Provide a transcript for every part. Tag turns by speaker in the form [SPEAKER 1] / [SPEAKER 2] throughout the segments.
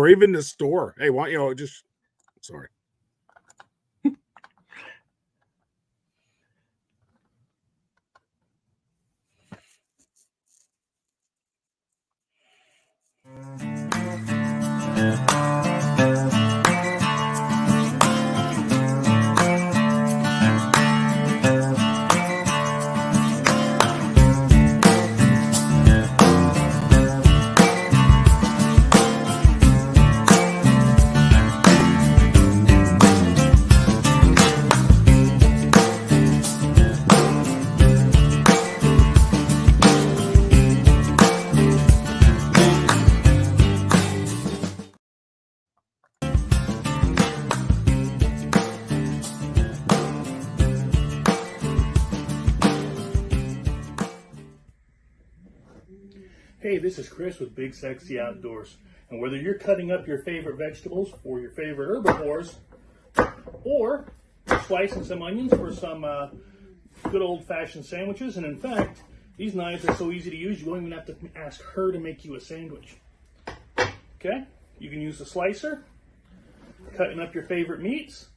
[SPEAKER 1] or even the store. Hey, why, just sorry.
[SPEAKER 2] Hey, this is Chris with Big Sexy Outdoors. And whether you're cutting up your favorite vegetables for your favorite herbivores, or slicing some onions for some good old-fashioned sandwiches, and in fact, these knives are so easy to use, you won't even have to ask her to make you a sandwich. Okay? You can use the slicer, cutting up your favorite meats.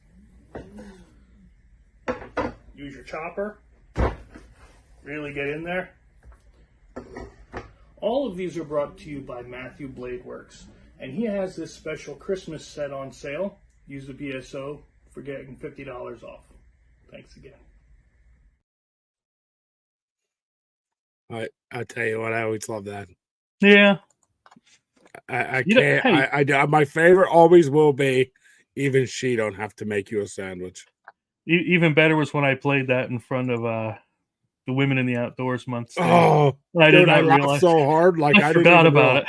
[SPEAKER 2] Use your chopper. Really get in there. All of these are brought to you by Matthew Blade Works, and he has this special Christmas set on sale. Use the BSO for getting $50 off. Thanks again.
[SPEAKER 1] I tell you what, I always love that.
[SPEAKER 2] Yeah.
[SPEAKER 1] I can't. Hey. My favorite always will be. Even she don't have to make you a sandwich.
[SPEAKER 2] Even better was when I played that in front of the Women in the Outdoors month.
[SPEAKER 1] Oh, I did not realize so hard. Like
[SPEAKER 2] I forgot about it.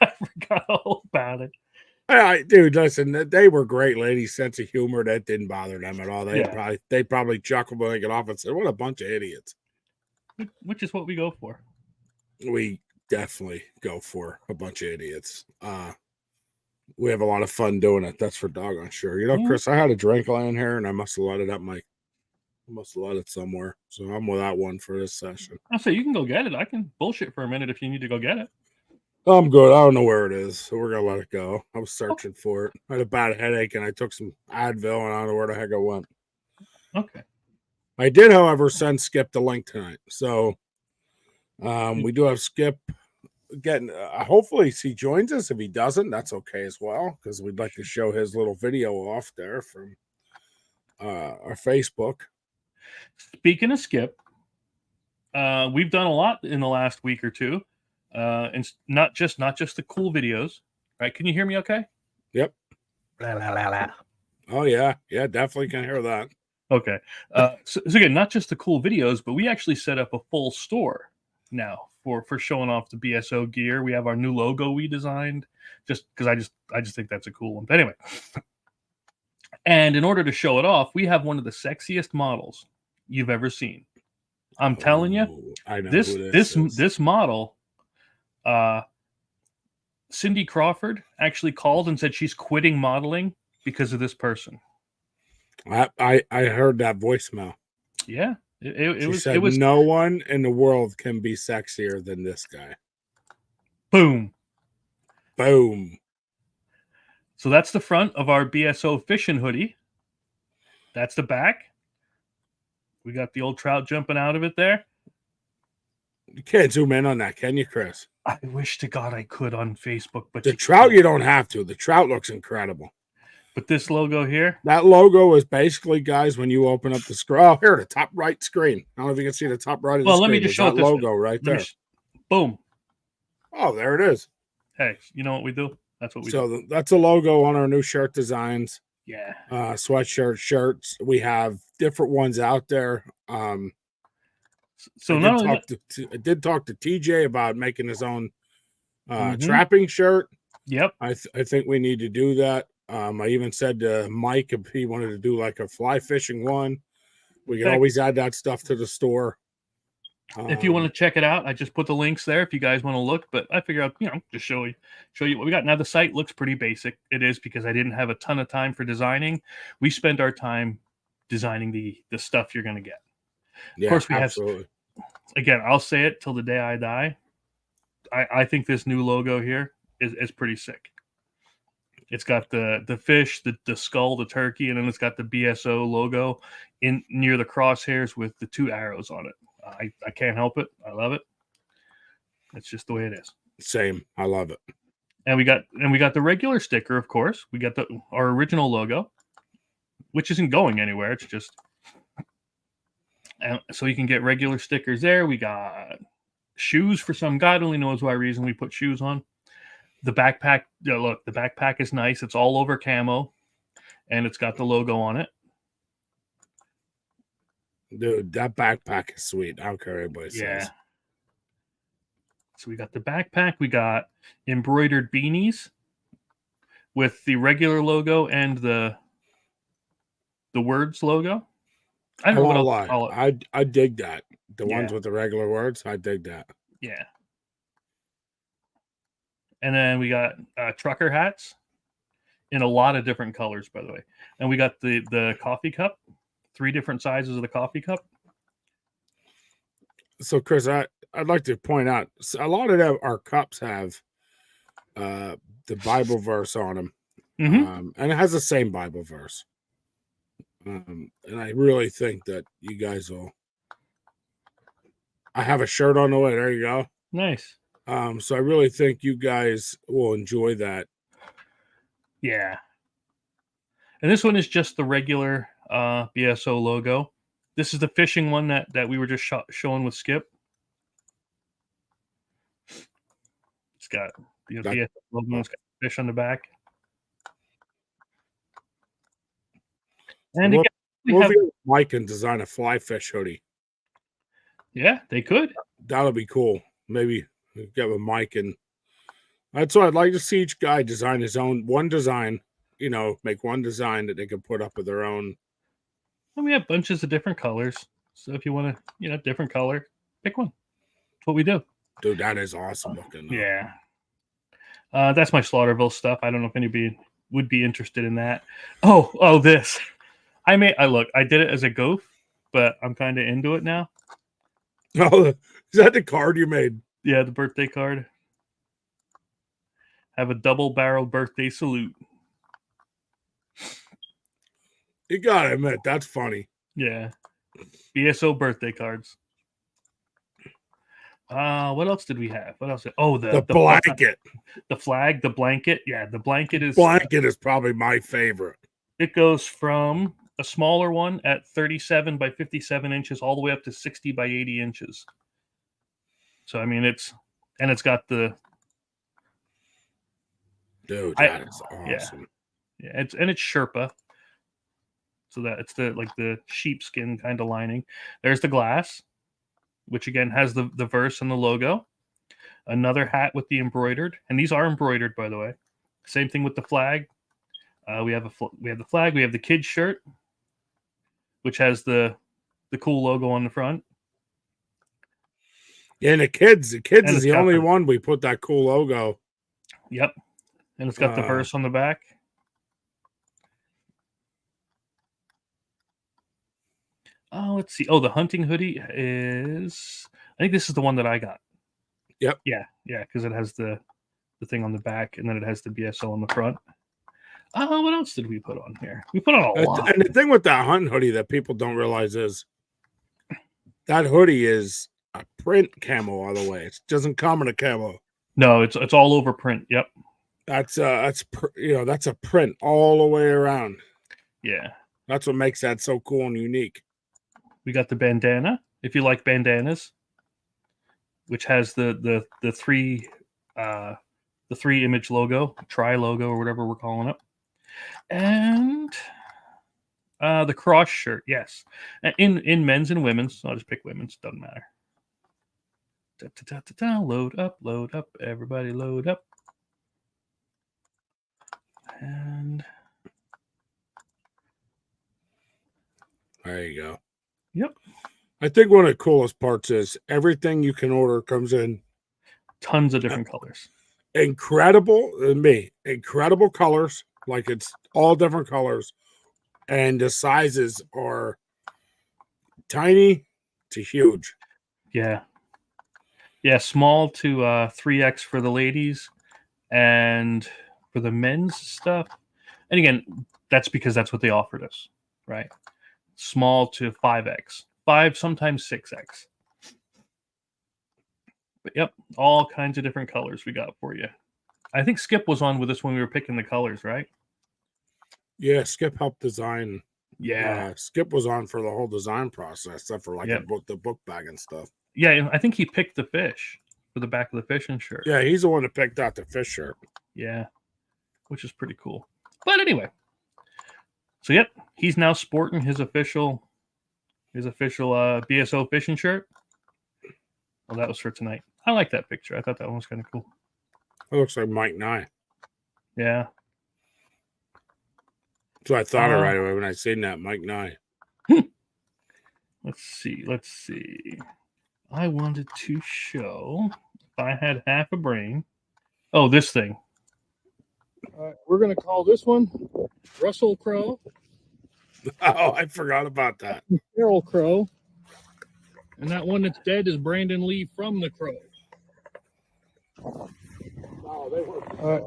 [SPEAKER 2] I forgot all about it.
[SPEAKER 1] Dude, listen, they were great ladies. Sense of humor that didn't bother them at all. They probably chuckled when they get off and said, "What a bunch of idiots."
[SPEAKER 2] Which is what we go for.
[SPEAKER 1] We definitely go for a bunch of idiots. We have a lot of fun doing it. That's for doggone sure. Chris, I had a drink laying here, and I must have let it up must have let it somewhere. So I'm without one for this session.
[SPEAKER 2] I'll say you can go get it. I can bullshit for a minute if you need to go get it.
[SPEAKER 1] I'm good. I don't know where it is, so we're gonna let it go. I was searching for it. I had a bad headache, and I took some Advil, and I don't know where the heck it went.
[SPEAKER 2] Okay.
[SPEAKER 1] I did, however, send Skip the link tonight. So we do have Skip getting. Hopefully, he joins us. If he doesn't, that's okay as well, because we'd like to show his little video off there from our Facebook.
[SPEAKER 2] Speaking of Skip, we've done a lot in the last week or two, and not just the cool videos. Right? Can you hear me? Okay.
[SPEAKER 1] Yep. Oh yeah, definitely can hear that.
[SPEAKER 2] Okay. So again, not just the cool videos, but we actually set up a full store now for showing off the BSO gear. We have our new logo we designed, just because I just think that's a cool one. But anyway, and in order to show it off, we have one of the sexiest models you've ever seen. I'm telling you,
[SPEAKER 1] I know
[SPEAKER 2] this model, Cindy Crawford actually called and said she's quitting modeling because of this person.
[SPEAKER 1] I heard that voicemail.
[SPEAKER 2] Yeah, it
[SPEAKER 1] was no one in the world can be sexier than this guy.
[SPEAKER 2] Boom. So that's the front of our BSO fishing hoodie. That's the back. We got the old trout jumping out of it there.
[SPEAKER 1] You can't zoom in on that, can you, Chris?
[SPEAKER 2] I wish to God I could on Facebook, but
[SPEAKER 1] the trout you don't have to. The trout looks incredible.
[SPEAKER 2] But this logo here,
[SPEAKER 1] that logo is basically, guys, when you open up the screen. Oh, here, the top right screen. I don't know if you can see the top right of the screen.
[SPEAKER 2] Well, let me just show
[SPEAKER 1] that logo right there.
[SPEAKER 2] Boom.
[SPEAKER 1] Oh, there it is.
[SPEAKER 2] Hey, you know what we do? That's what we do.
[SPEAKER 1] So that's a logo on our new shirt designs.
[SPEAKER 2] Yeah.
[SPEAKER 1] Sweatshirt, shirts. We have different ones out there.
[SPEAKER 2] So
[SPEAKER 1] I did talk to TJ about making his own trapping shirt.
[SPEAKER 2] Yep.
[SPEAKER 1] I think we need to do that. I even said to Mike if he wanted to do like a fly fishing one. We can always add that stuff to the store.
[SPEAKER 2] If you want to check it out, I just put the links there if you guys want to look. But I figure out, just show you what we got. Now the site looks pretty basic. It is because I didn't have a ton of time for designing. We spend our time designing the stuff you're going to get.
[SPEAKER 1] Yeah,
[SPEAKER 2] of course, we
[SPEAKER 1] absolutely.
[SPEAKER 2] have. Again, I'll say it till the day I die. I think this new logo here is pretty sick. It's got the fish, the skull, the turkey, and then it's got the BSO logo in near the crosshairs with the 2 arrows on it. I can't help it. I love it. It's just the way it is.
[SPEAKER 1] Same. I love it.
[SPEAKER 2] And we got the regular sticker, of course. We got our original logo, which isn't going anywhere. It's just so you can get regular stickers there. We got shoes for some God only knows why reason we put shoes on. The backpack, look, the backpack is nice. It's all over camo, and it's got the logo on it.
[SPEAKER 1] Dude, that backpack is sweet. I don't care what anybody
[SPEAKER 2] Yeah.
[SPEAKER 1] says.
[SPEAKER 2] So we got the backpack. We got embroidered beanies with the regular logo and the words logo. I don't know what else to call it.
[SPEAKER 1] I dig that. The
[SPEAKER 2] Yeah.
[SPEAKER 1] ones with the regular words, I dig that.
[SPEAKER 2] Yeah. And then we got trucker hats in a lot of different colors, by the way. And we got the coffee cup, 3 different sizes of the coffee cup.
[SPEAKER 1] So, Chris, I'd like to point out a lot of our cups have the Bible verse on them,
[SPEAKER 2] Mm-hmm.
[SPEAKER 1] and it has the same Bible verse. And I really think that you guys will. I have a shirt on the way. There you go.
[SPEAKER 2] Nice.
[SPEAKER 1] So I really think you guys will enjoy that.
[SPEAKER 2] Yeah. And this one is just the regular BSO logo. This is the fishing one that we were just showing with Skip. It's got the BSO logo. It's got fish on the back. And again,
[SPEAKER 1] Mike can design a fly fish hoodie.
[SPEAKER 2] Yeah, they could.
[SPEAKER 1] That'll be cool. Maybe get with Mike, and that's what I'd like to see each guy design his own one design. You know, make one design that they can put up with their own.
[SPEAKER 2] And we have bunches of different colors. So if you want to, different color, pick one. That's what we do.
[SPEAKER 1] Dude, that is awesome looking.
[SPEAKER 2] Yeah. That's my Slaughterville stuff. I don't know if anybody would be interested in that. Oh, this. I did it as a goof, but I'm kind of into it now.
[SPEAKER 1] Oh, is that the card you made?
[SPEAKER 2] Yeah, the birthday card. Have a double-barreled birthday salute.
[SPEAKER 1] You gotta admit, that's funny.
[SPEAKER 2] Yeah. BSO birthday cards. What else did we have? What else? Oh, the
[SPEAKER 1] blanket.
[SPEAKER 2] The flag, the blanket. Yeah, the blanket is
[SPEAKER 1] probably my favorite.
[SPEAKER 2] It goes from a smaller one at 37 by 57 inches all the way up to 60 by 80 inches. So I mean it's got the
[SPEAKER 1] dude, that is awesome.
[SPEAKER 2] Yeah, it's Sherpa. So that it's the sheepskin kind of lining. There's the glass, which again has the verse and the logo. Another hat with the embroidered, and these are embroidered, by the way. Same thing with the flag. We have the flag. We have the kids shirt, which has the cool logo on the front.
[SPEAKER 1] Yeah, and the kids is the only one we put that cool logo.
[SPEAKER 2] Yep, and it's got the verse on the back. Let's see. Oh, the hunting hoodie is. I think this is the one that I got.
[SPEAKER 1] Yep.
[SPEAKER 2] Yeah, because it has the thing on the back, and then it has the BSO on the front. What else did we put on here? We put on a lot.
[SPEAKER 1] And the thing with that hunting hoodie that people don't realize is that hoodie is a print camo all the way. It doesn't come in a camo.
[SPEAKER 2] No, it's all over print. Yep.
[SPEAKER 1] That's a print all the way around.
[SPEAKER 2] Yeah.
[SPEAKER 1] That's what makes that so cool and unique.
[SPEAKER 2] We got the bandana, if you like bandanas, which has the three image logo, tri logo, or whatever we're calling it, and the cross shirt. Yes, in men's and women's. So I'll just pick women's. Doesn't matter. Load up, everybody, load up, and
[SPEAKER 1] there you go.
[SPEAKER 2] Yep.
[SPEAKER 1] I think one of the coolest parts is everything you can order comes in
[SPEAKER 2] tons of different colors.
[SPEAKER 1] Incredible colors. Like it's all different colors. And the sizes are tiny to huge.
[SPEAKER 2] Yeah. Yeah, small to 3X for the ladies. And for the men's stuff. And again, that's because that's what they offered us, right? Small to 5X, 5, sometimes 6X. But yep, all kinds of different colors we got for you. I think Skip was on with us when we were picking the colors, right?
[SPEAKER 1] Yeah, Skip helped design.
[SPEAKER 2] Yeah.
[SPEAKER 1] Skip was on for the whole design process, except for like
[SPEAKER 2] Yep.
[SPEAKER 1] the book bag and stuff.
[SPEAKER 2] Yeah, and I think he picked the fish for the back of the fishing shirt.
[SPEAKER 1] Yeah, he's the one that picked out the fish shirt.
[SPEAKER 2] Yeah, which is pretty cool. But anyway, so yep, he's now sporting his official BSO fishing shirt. Well, that was for tonight. I like that picture. I thought that one was kind of cool.
[SPEAKER 1] It looks like Mike Nye.
[SPEAKER 2] Yeah.
[SPEAKER 1] So I thought it right away when I seen that Mike Nye.
[SPEAKER 2] Let's see. I wanted to show if I had half a brain. Oh, this thing. We're going to call this one Russell Crowe.
[SPEAKER 1] Oh, I forgot about that.
[SPEAKER 2] Feral Crow. And that one that's dead is Brandon Lee from The Crow.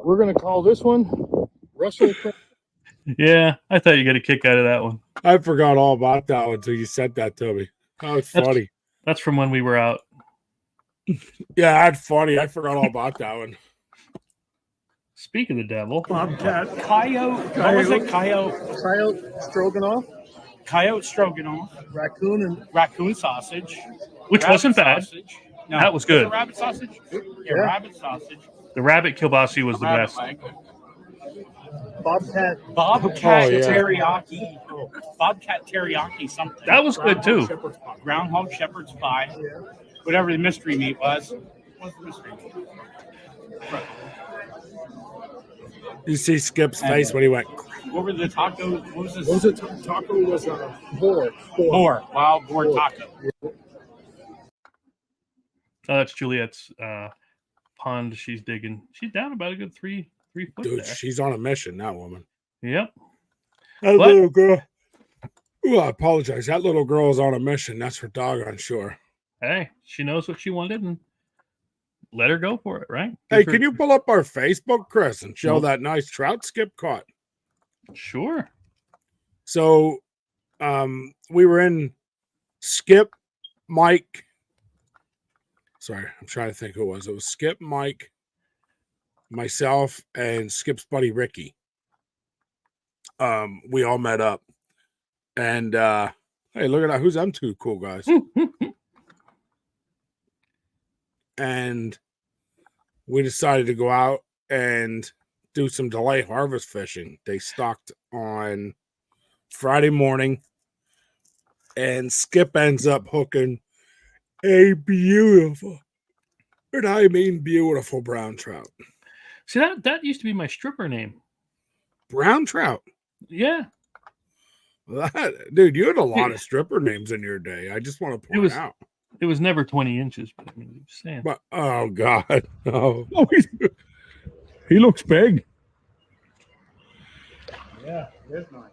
[SPEAKER 2] We're going to call this one Russell Crowe. Yeah, I thought you got a kick out of that one.
[SPEAKER 1] I forgot all about that one until you said that to me. That was funny.
[SPEAKER 2] That's from when we were out.
[SPEAKER 1] Yeah, that's funny. I forgot all about that one.
[SPEAKER 2] Speak of the devil.
[SPEAKER 3] Bobcat. Coyote. What was it? Coyote
[SPEAKER 2] Stroganoff.
[SPEAKER 3] Coyote stroganoff. Raccoon sausage.
[SPEAKER 2] Which wasn't bad.
[SPEAKER 3] Sausage. No,
[SPEAKER 2] That was good.
[SPEAKER 3] it rabbit sausage? Yeah, rabbit sausage.
[SPEAKER 2] The rabbit kielbasa was the best.
[SPEAKER 3] Bobcat
[SPEAKER 1] yeah.
[SPEAKER 3] teriyaki. Bobcat teriyaki something.
[SPEAKER 2] That was good too.
[SPEAKER 3] Groundhog shepherd's pie. Whatever the mystery meat was. What's the mystery meat?
[SPEAKER 1] You see Skip's face when he went.
[SPEAKER 3] What were the tacos? What was this?
[SPEAKER 4] What was it? Taco was boar.
[SPEAKER 3] Boar. Wild boar taco.
[SPEAKER 2] Oh, that's Juliet's pond she's digging. She's down about a good 3 foot
[SPEAKER 1] Dude,
[SPEAKER 2] there.
[SPEAKER 1] she's on a mission, that woman.
[SPEAKER 2] Yep.
[SPEAKER 1] That
[SPEAKER 2] What?
[SPEAKER 1] little girl. Ooh, I apologize. That little girl is on a mission. That's for doggone sure.
[SPEAKER 2] Hey, she knows what she wanted and let her go for it, right?
[SPEAKER 1] Hey, can you pull up our Facebook, Chris, and show
[SPEAKER 2] Nope.
[SPEAKER 1] that nice trout Skip caught?
[SPEAKER 2] Sure.
[SPEAKER 1] So we were in Skip, Mike. Sorry, I'm trying to think who it was. It was Skip, Mike, myself, and Skip's buddy Ricky. We all met up. And hey, look at that. Who's them two cool guys? And we decided to go out and do some delay harvest fishing. They stocked on Friday morning, and Skip ends up hooking a beautiful, and I mean beautiful, brown trout.
[SPEAKER 2] See, that used to be my stripper name.
[SPEAKER 1] Brown trout.
[SPEAKER 2] Yeah.
[SPEAKER 1] Dude, you had a lot of stripper names in your day. I just want to point out.
[SPEAKER 2] It was never 20 inches, but I mean, I'm just saying.
[SPEAKER 1] But oh god, no.
[SPEAKER 4] Oh, he looks big.
[SPEAKER 3] Yeah, it is nice.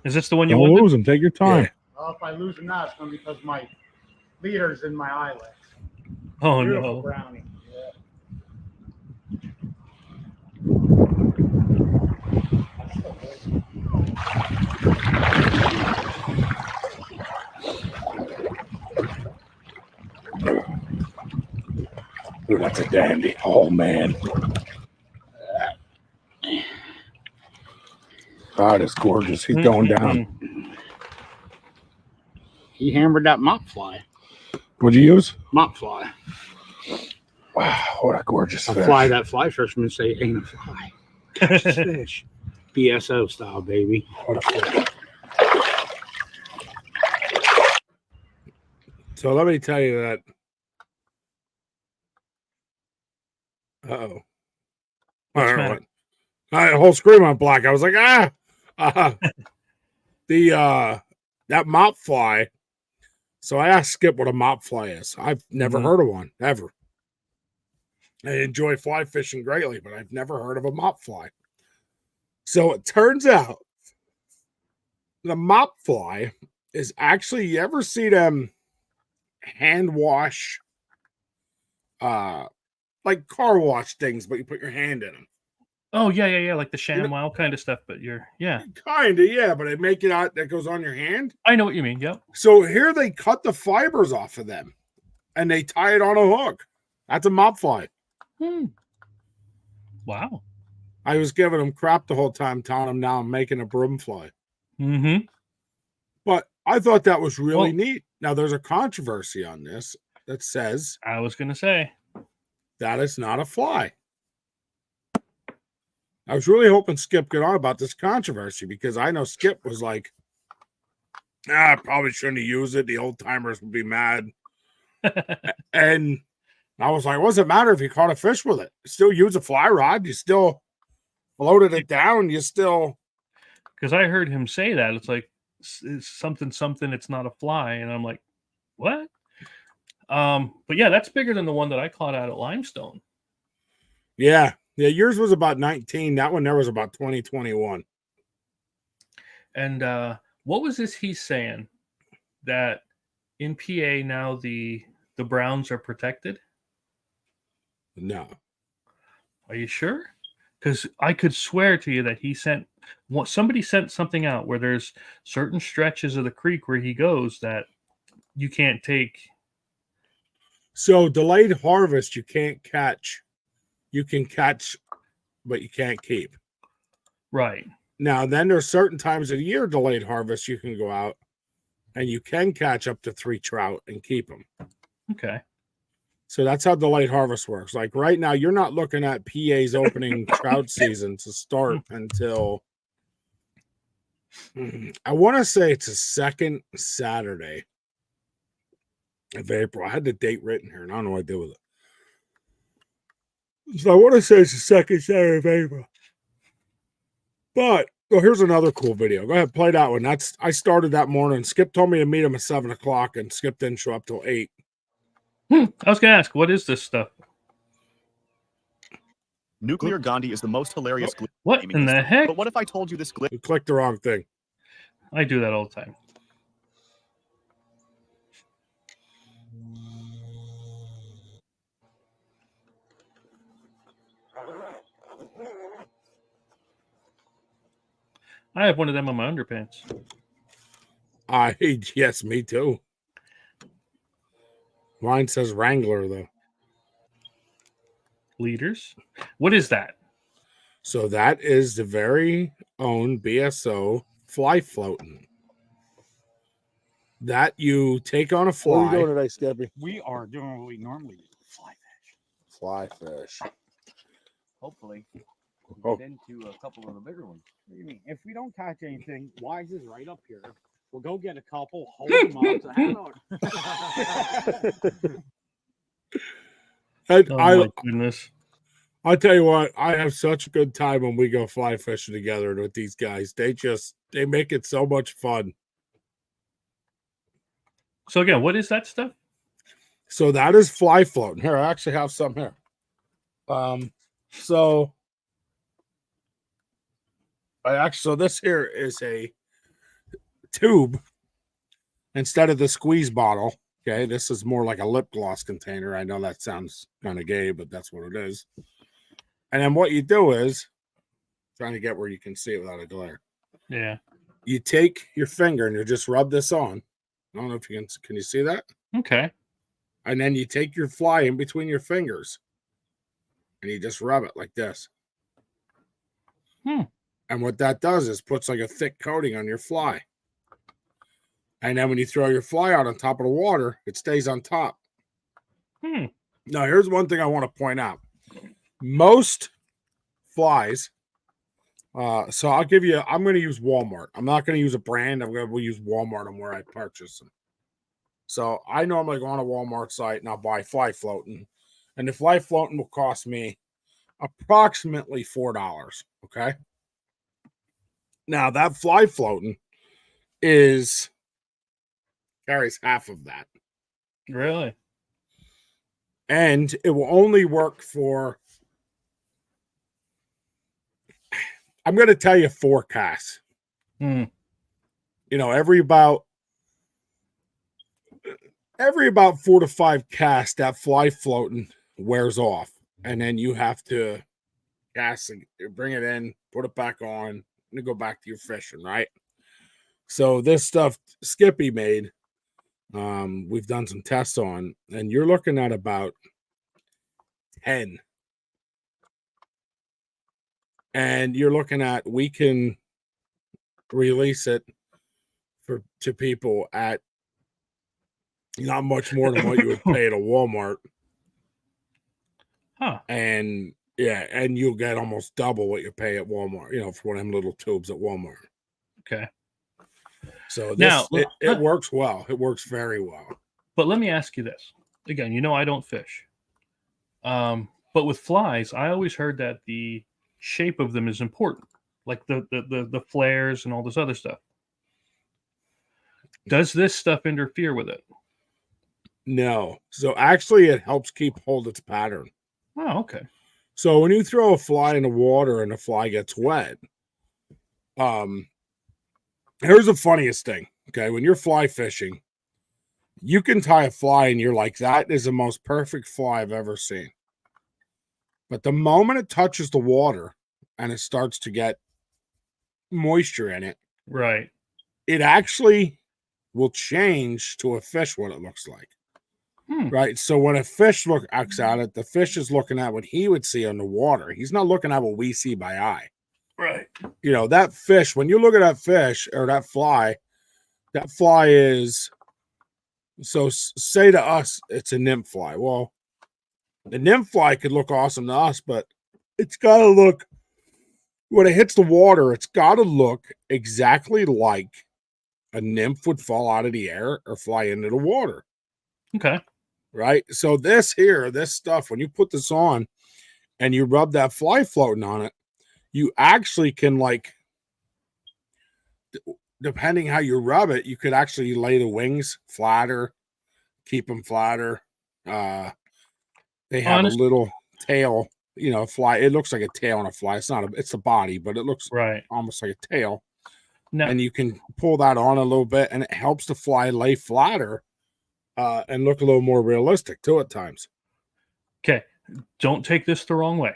[SPEAKER 2] Is this the one you
[SPEAKER 4] Don't
[SPEAKER 2] wanted?
[SPEAKER 4] lose him. Take your time.
[SPEAKER 1] Yeah.
[SPEAKER 3] Well, if I lose him now, it's going to be because my leader's in my eyelids.
[SPEAKER 2] Oh,
[SPEAKER 3] Beautiful
[SPEAKER 2] no.
[SPEAKER 3] brownie.
[SPEAKER 4] Ooh, that's a dandy. Oh, man. God, it's gorgeous. He's going down.
[SPEAKER 3] He hammered that mop fly.
[SPEAKER 4] What'd you use?
[SPEAKER 3] Mop fly.
[SPEAKER 4] Wow, what a gorgeous
[SPEAKER 3] A
[SPEAKER 4] fish.
[SPEAKER 3] fly that fly fishermen say ain't a fly. Catches fish. BSO style, baby.
[SPEAKER 4] What a fish.
[SPEAKER 1] So let me tell you that. Uh-oh. I don't know what. The whole screen went black. I was like, that mop fly. So I asked Skip what a mop fly is. I've never heard of one, ever. I enjoy fly fishing greatly, but I've never heard of a mop fly. So it turns out the mop fly is actually, you ever see them hand wash like car wash things, but you put your hand in them.
[SPEAKER 2] Oh yeah, like the
[SPEAKER 1] know-
[SPEAKER 2] ShamWow kind of stuff. But yeah,
[SPEAKER 1] Kind of, yeah, but they make it out that goes on your hand.
[SPEAKER 2] I know what you mean. Yep.
[SPEAKER 1] So here they cut the fibers off of them and they tie it on a hook. That's a mop fly.
[SPEAKER 2] Wow.
[SPEAKER 1] I was giving them crap the whole time, telling them now I'm making a broom fly.
[SPEAKER 2] Mm-hmm.
[SPEAKER 1] But I thought that was really
[SPEAKER 2] Well-
[SPEAKER 1] neat. Now there's a controversy on this that says
[SPEAKER 2] I was gonna say.
[SPEAKER 1] that is not a fly. I was really hoping Skip got on about this controversy because I know Skip was like, I probably shouldn't have used it. The old timers would be mad. And I was like, what does it matter if you caught a fish with it? You still use a fly rod. You still loaded it down. You still.
[SPEAKER 2] Because I heard him say that. It's like it's something, it's not a fly. And I'm like, what? But yeah, that's bigger than the one that I caught out at Limestone.
[SPEAKER 1] Yeah. Yeah. Yours was about 19. That one there was about 20, 21.
[SPEAKER 2] And what was this he's saying? That in PA now the browns are protected?
[SPEAKER 1] No.
[SPEAKER 2] Are you sure? Because I could swear to you that somebody sent something out where there's certain stretches of the creek where he goes that you can't take.
[SPEAKER 1] So delayed harvest, you can't catch. You can catch, but you can't keep.
[SPEAKER 2] Right.
[SPEAKER 1] Now, then there's certain times of the year delayed harvest you can go out and you can catch up to 3 trout and keep them.
[SPEAKER 2] Okay.
[SPEAKER 1] So that's how delayed harvest works. Like right now, you're not looking at PA's opening trout season to start until I want to say it's the second Saturday of April. I had the date written here and I don't know what I did with it. So I want to say it's the second Saturday of April. But here's another cool video. Go ahead, play that one. I started that morning. Skip told me to meet him at 7 o'clock, and Skip didn't show up till 8.
[SPEAKER 2] I was gonna ask, what is this stuff?
[SPEAKER 5] Nuclear Gandhi is the most hilarious glitch.
[SPEAKER 2] What in the heck?
[SPEAKER 5] But what if I told you this glitch?
[SPEAKER 1] You clicked the wrong thing.
[SPEAKER 2] I do that all the time. I have one of them on my underpants.
[SPEAKER 1] Yes, me too. Mine says Wrangler though.
[SPEAKER 2] Leaders. What is that?
[SPEAKER 1] So that is the very own BSO fly floating. That you take on a
[SPEAKER 4] What are you
[SPEAKER 1] fly.
[SPEAKER 4] doing today, Skippy?
[SPEAKER 3] We are doing what we normally do. Fly fish.
[SPEAKER 4] Fly fish.
[SPEAKER 6] Hopefully,
[SPEAKER 4] Oh.
[SPEAKER 6] get into a couple of the bigger ones.
[SPEAKER 3] What do you mean? If we don't catch anything, Wise is right up here. We'll go get a couple, hold them up. So hang on.
[SPEAKER 1] And
[SPEAKER 2] Oh my goodness.
[SPEAKER 1] I'll tell you what, I have such a good time when we go fly fishing together with these guys. They make it so much fun.
[SPEAKER 2] So again, what is that stuff?
[SPEAKER 1] So that is fly floating. Here, I actually have some here. So this here is a tube instead of the squeeze bottle. Okay, this is more like a lip gloss container. I know that sounds kind of gay, but that's what it is. And then what you do is trying to get where you can see it without a glare.
[SPEAKER 2] Yeah.
[SPEAKER 1] You take your finger and you just rub this on. I don't know if you can you see that?
[SPEAKER 2] Okay.
[SPEAKER 1] And then you take your fly in between your fingers and you just rub it like this. And what that does is puts like a thick coating on your fly. And then when you throw your fly out on top of the water, it stays on top. Now, here's one thing I want to point out. Most flies, so I'm going to use Walmart. I'm not going to use a brand. We'll use Walmart on where I purchase them. So I normally go on a Walmart site and I'll buy fly floating. And the fly floating will cost me approximately $4. Okay. Now that fly floating carries half of that.
[SPEAKER 2] Really?
[SPEAKER 1] And it will only work for, I'm going to tell you 4 casts. You know, every about 4 to 5 casts, that fly floating wears off. and then you have to cast it, bring it in, put it back on, and go back to your fishing, right? So this stuff Skippy made, we've done some tests on, and you're looking at about 10. And you're looking at, we can release it to people at not much more than what you would pay at a Walmart.
[SPEAKER 2] Huh.
[SPEAKER 1] And yeah, and you'll get almost double what you pay at Walmart, for one of them little tubes at Walmart.
[SPEAKER 2] Okay.
[SPEAKER 1] So
[SPEAKER 2] Now,
[SPEAKER 1] it works well. It works very well.
[SPEAKER 2] But let me ask you this. Again, I don't fish. But with flies, I always heard that the shape of them is important. Like the flares and all this other stuff. Does this stuff interfere with it?
[SPEAKER 1] No. So actually it helps keep hold its pattern.
[SPEAKER 2] Oh, okay.
[SPEAKER 1] So when you throw a fly in the water and the fly gets wet, here's the funniest thing. Okay, when you're fly fishing, you can tie a fly and you're like, that is the most perfect fly I've ever seen. But the moment it touches the water and it starts to get moisture in it,
[SPEAKER 2] Right.
[SPEAKER 1] it actually will change to a fish what it looks like. Right. So when a fish looks at it, the fish is looking at what he would see on the water. He's not looking at what we see by eye.
[SPEAKER 2] Right.
[SPEAKER 1] That fish, when you look at that fish or that fly is, so say to us, it's a nymph fly. Well, the nymph fly could look awesome to us, but it's got to look, when it hits the water, it's got to look exactly like a nymph would fall out of the air or fly into the water.
[SPEAKER 2] Okay.
[SPEAKER 1] Right. So this stuff, when you put this on and you rub that fly floating on it, you actually can, like, depending how you rub it, you could actually lay the wings flatter, keep them flatter. They have a little tail, fly. It looks like a tail on a fly. It's a body, but it looks almost like a tail.
[SPEAKER 2] Now,
[SPEAKER 1] and you can pull that on a little bit, and it helps the fly lay flatter and look a little more realistic too at times.
[SPEAKER 2] Okay. Don't take this the wrong way.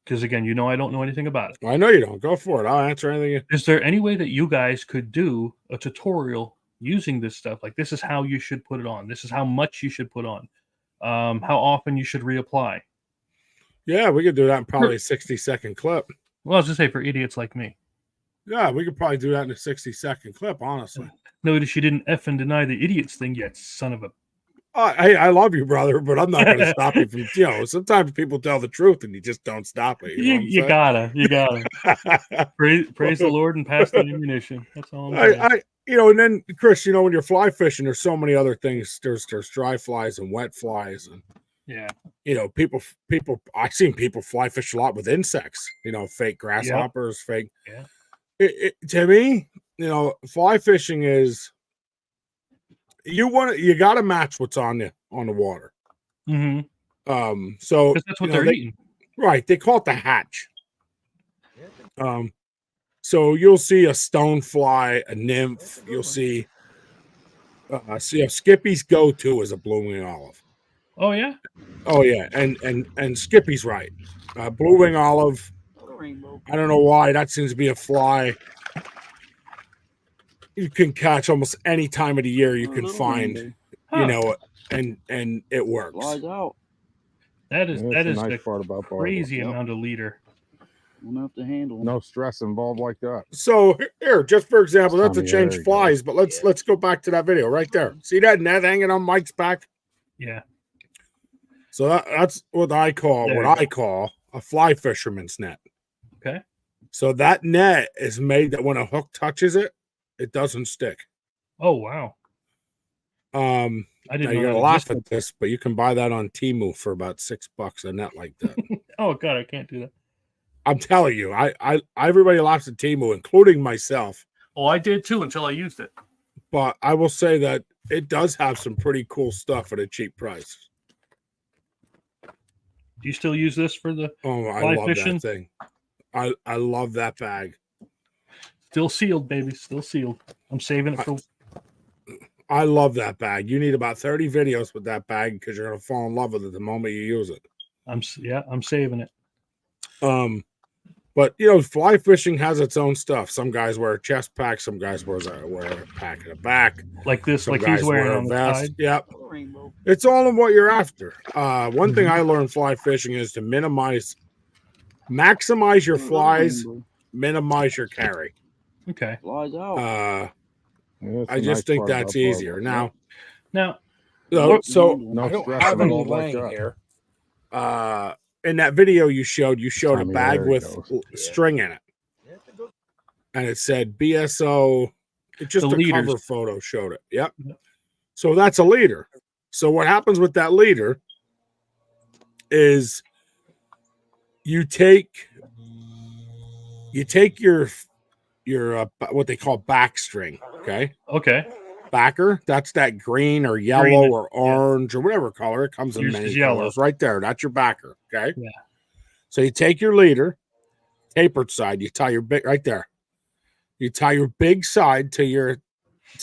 [SPEAKER 2] Because again, I don't know anything about it.
[SPEAKER 1] I know you don't. Go for it. I'll answer anything.
[SPEAKER 2] Is there any way that you guys could do a tutorial using this stuff? Like, this is how you should put it on. This is how much you should put on. How often you should reapply.
[SPEAKER 1] Yeah, we could do that in probably a 60-second clip.
[SPEAKER 2] Well, I was just say for idiots like me.
[SPEAKER 1] Yeah, we could probably do that in a 60-second clip, honestly.
[SPEAKER 2] Notice you didn't F and deny the idiots thing yet, son of a...
[SPEAKER 1] Hey, I love you, brother, but I'm not going to stop you from, sometimes people tell the truth and you just don't stop it.
[SPEAKER 2] You gotta. Praise the Lord and pass the ammunition. That's all I'm saying.
[SPEAKER 1] And then, Chris, when you're fly fishing, there's so many other things. There's dry flies and wet flies. And, people, I've seen people fly fish a lot with insects, fake grasshoppers, fake.
[SPEAKER 2] Yeah.
[SPEAKER 1] To me, fly fishing is, you got to match what's on the water.
[SPEAKER 2] Mm-hmm.
[SPEAKER 1] So
[SPEAKER 2] that's what they're eating.
[SPEAKER 1] Right. They call it the hatch. So you'll see a stonefly, a nymph. You'll see Skippy's go-to is a blue wing olive.
[SPEAKER 2] Oh yeah.
[SPEAKER 1] Oh yeah. And Skippy's right. Blue wing olive. I don't know why that seems to be a fly you can catch almost any time of the year you can find, and it works.
[SPEAKER 6] Flies out.
[SPEAKER 2] That is
[SPEAKER 4] the nice
[SPEAKER 2] a
[SPEAKER 4] part about
[SPEAKER 2] crazy amount of leader.
[SPEAKER 6] Won't have to handle.
[SPEAKER 4] No stress involved like that.
[SPEAKER 1] So here, just for example, not to
[SPEAKER 4] Tommy,
[SPEAKER 1] change
[SPEAKER 4] there you
[SPEAKER 1] flies, but let's go back to that video right there. See that net hanging on Mike's back?
[SPEAKER 2] Yeah.
[SPEAKER 1] So that's what I call a fly fisherman's net.
[SPEAKER 2] Okay.
[SPEAKER 1] So that net is made that when a hook touches it, it doesn't stick.
[SPEAKER 2] Oh wow.
[SPEAKER 1] I
[SPEAKER 2] didn't
[SPEAKER 1] know you're
[SPEAKER 2] know
[SPEAKER 1] gonna
[SPEAKER 2] that
[SPEAKER 1] laugh at this, but you can buy that on Temu for about $6 a net like that.
[SPEAKER 2] Oh god, I can't do that.
[SPEAKER 1] I'm telling you, I everybody laughs at Temu, including myself.
[SPEAKER 2] Oh, I did too until I used it.
[SPEAKER 1] But I will say that it does have some pretty cool stuff at a cheap price.
[SPEAKER 2] Do you still use this for the
[SPEAKER 1] I
[SPEAKER 2] fly
[SPEAKER 1] love
[SPEAKER 2] fishing?
[SPEAKER 1] that thing. I love that bag.
[SPEAKER 2] Still sealed, baby. Still sealed. I'm saving it for.
[SPEAKER 1] I love that bag. You need about 30 videos with that bag because you're gonna fall in love with it the moment you use it.
[SPEAKER 2] I'm saving it.
[SPEAKER 1] But fly fishing has its own stuff. Some guys wear a chest pack, some guys wear a pack in the back,
[SPEAKER 2] Like this,
[SPEAKER 1] some
[SPEAKER 2] like
[SPEAKER 1] guys
[SPEAKER 2] he's wearing
[SPEAKER 1] wear a
[SPEAKER 2] on the
[SPEAKER 1] vest.
[SPEAKER 2] side.
[SPEAKER 1] Yep.
[SPEAKER 6] Rainbow.
[SPEAKER 1] It's all in what you're after. One thing I learned fly fishing is to maximize your flies,
[SPEAKER 6] Rainbow.
[SPEAKER 1] minimize your carry.
[SPEAKER 2] Okay.
[SPEAKER 6] Flies out.
[SPEAKER 4] Yeah, that's
[SPEAKER 1] I
[SPEAKER 4] the
[SPEAKER 1] just
[SPEAKER 4] nice
[SPEAKER 1] think
[SPEAKER 4] part
[SPEAKER 1] that's
[SPEAKER 4] about
[SPEAKER 1] easier.
[SPEAKER 4] Barbara.
[SPEAKER 2] Now,
[SPEAKER 1] So
[SPEAKER 4] No
[SPEAKER 1] I don't
[SPEAKER 4] stress
[SPEAKER 1] have
[SPEAKER 4] at
[SPEAKER 1] any
[SPEAKER 4] all like
[SPEAKER 1] laying
[SPEAKER 4] that.
[SPEAKER 1] here. In that video you showed a
[SPEAKER 4] Tiny
[SPEAKER 1] bag
[SPEAKER 4] hair
[SPEAKER 1] with
[SPEAKER 4] goes.
[SPEAKER 1] string in it, and it said BSO. It just
[SPEAKER 2] The
[SPEAKER 1] a
[SPEAKER 2] leaders.
[SPEAKER 1] cover photo showed it. Yep. So that's a leader. So what happens with that leader is you take your what they call back string. Okay.
[SPEAKER 2] okay.
[SPEAKER 1] Backer, that's that green or yellow
[SPEAKER 2] Green,
[SPEAKER 1] or orange or whatever color. It comes in
[SPEAKER 2] Yours
[SPEAKER 1] many
[SPEAKER 2] is yellow.
[SPEAKER 1] colors. Right there, that's your backer. Okay.
[SPEAKER 2] Yeah.
[SPEAKER 1] So you take your leader, tapered side. You tie your big right there. You tie your big side to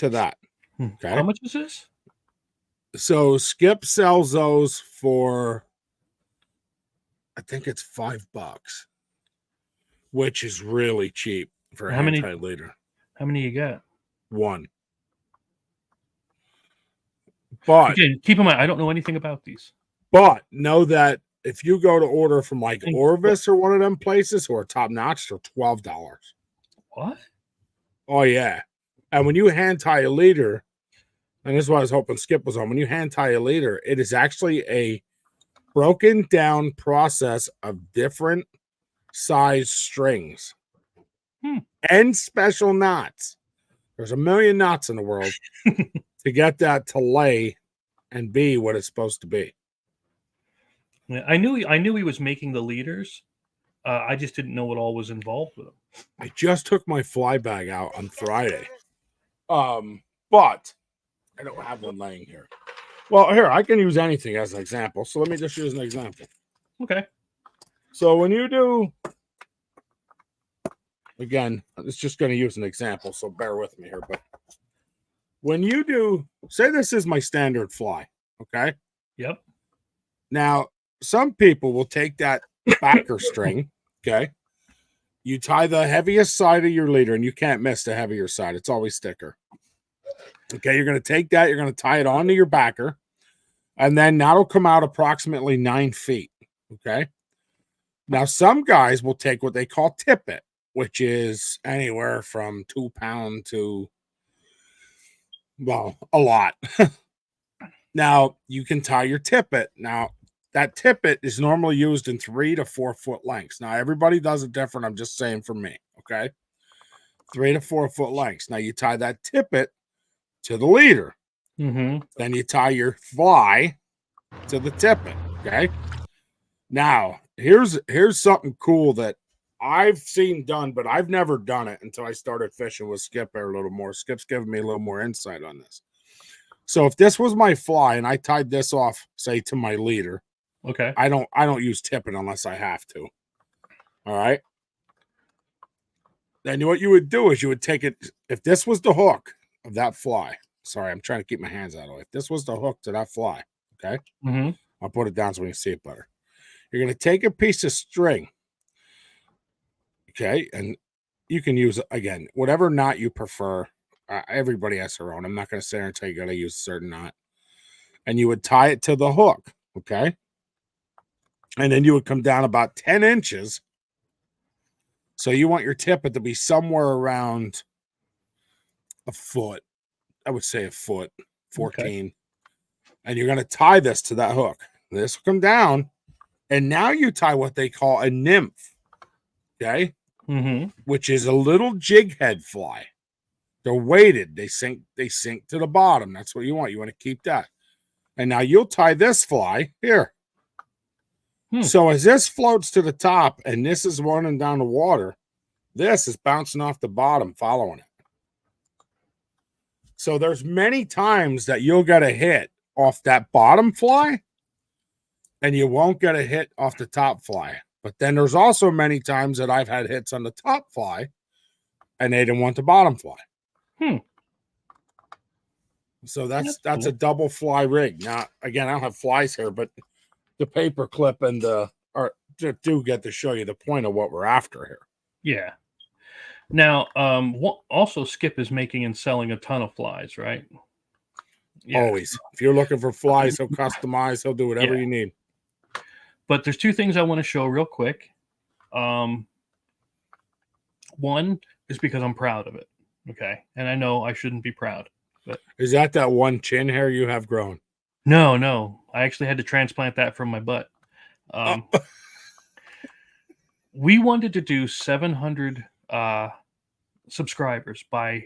[SPEAKER 1] that. Okay.
[SPEAKER 2] How much is this?
[SPEAKER 1] So Skip sells those for, I think it's $5, which is really cheap for a
[SPEAKER 2] How many-
[SPEAKER 1] hand-tied leader.
[SPEAKER 2] How many you got?
[SPEAKER 1] One. But
[SPEAKER 2] Again, keep in mind, I don't know anything about these.
[SPEAKER 1] But know that if you go to order from like
[SPEAKER 2] Think-
[SPEAKER 1] Orvis or one of them places who are top notch, they're $12.
[SPEAKER 2] What?
[SPEAKER 1] Oh yeah. And when you hand tie a leader, and this is what I was hoping Skip was on, when you hand tie a leader, it is actually a broken down process of different size strings and special knots. There's a million knots in the world to get that to lay and be what it's supposed to be.
[SPEAKER 2] Yeah, I knew he was making the leaders. I just didn't know what all was involved with them.
[SPEAKER 1] I just took my fly bag out on Friday. But I don't have one laying here. Well, here, I can use anything as an example. So let me just use an example.
[SPEAKER 2] Okay.
[SPEAKER 1] So when you do, again, it's just going to use an example, so bear with me here. But when you do, say this is my standard fly, okay?
[SPEAKER 2] Yep.
[SPEAKER 1] Now, some people will take that backer string, okay? You tie the heaviest side of your leader, and you can't miss the heavier side. It's always thicker. Okay, you're going to take that, you're going to tie it onto your backer, and then that'll come out approximately 9 feet, okay? Now, some guys will take what they call tippet, which is anywhere from 2 pounds to, well, a lot. Now, you can tie your tippet. Now, that tippet is normally used in 3 to 4 foot lengths. Now, everybody does it different. I'm just saying for me, okay? 3 to 4 foot lengths. Now, you tie that tippet to the leader.
[SPEAKER 2] Mm-hmm.
[SPEAKER 1] Then you tie your fly to the tippet, okay? Now, here's something cool that I've seen done, but I've never done it until I started fishing with Skip there a little more. Skip's giving me a little more insight on this. So if this was my fly and I tied this off, say, to my leader,
[SPEAKER 2] Okay.
[SPEAKER 1] I don't use tippet unless I have to. All right. Then what you would do is you would take it, if this was the hook of that fly. Sorry, I'm trying to keep my hands out of the way. If this was the hook to that fly, okay?
[SPEAKER 2] Mm-hmm.
[SPEAKER 1] I'll put it down so we can see it better. You're going to take a piece of string, okay? And you can use, again, whatever knot you prefer. Everybody has their own. I'm not going to sit there and tell you got to use a certain knot. And you would tie it to the hook, okay? And then you would come down about 10 inches. So you want your tippet to be somewhere around a foot. I would say a foot, 14. Okay. And you're going to tie this to that hook. This will come down. And now you tie what they call a nymph. Okay.
[SPEAKER 2] Mm-hmm.
[SPEAKER 1] Which is a little jig head fly. They're weighted. They sink to the bottom. That's what you want. You want to keep that. And now you'll tie this fly here. So as this floats to the top and this is running down the water, this is bouncing off the bottom following it. So there's many times that you'll get a hit off that bottom fly and you won't get a hit off the top fly. But then there's also many times that I've had hits on the top fly and they didn't want the bottom fly. So that's
[SPEAKER 2] cool.
[SPEAKER 1] A double fly rig. Now, again, I don't have flies here, but the paper clip and the or do get to show you the point of what we're after here.
[SPEAKER 2] Yeah. Now, also Skip is making and selling a ton of flies, right? Yeah.
[SPEAKER 1] Always. If you're looking for flies, he'll customize. He'll do whatever
[SPEAKER 2] Yeah.
[SPEAKER 1] you need.
[SPEAKER 2] But there's two things I want to show real quick. One is because I'm proud of it. Okay. And I know I shouldn't be proud. But
[SPEAKER 1] Is that one chin hair you have grown?
[SPEAKER 2] no. I actually had to transplant that from my butt. We wanted to do 700 subscribers by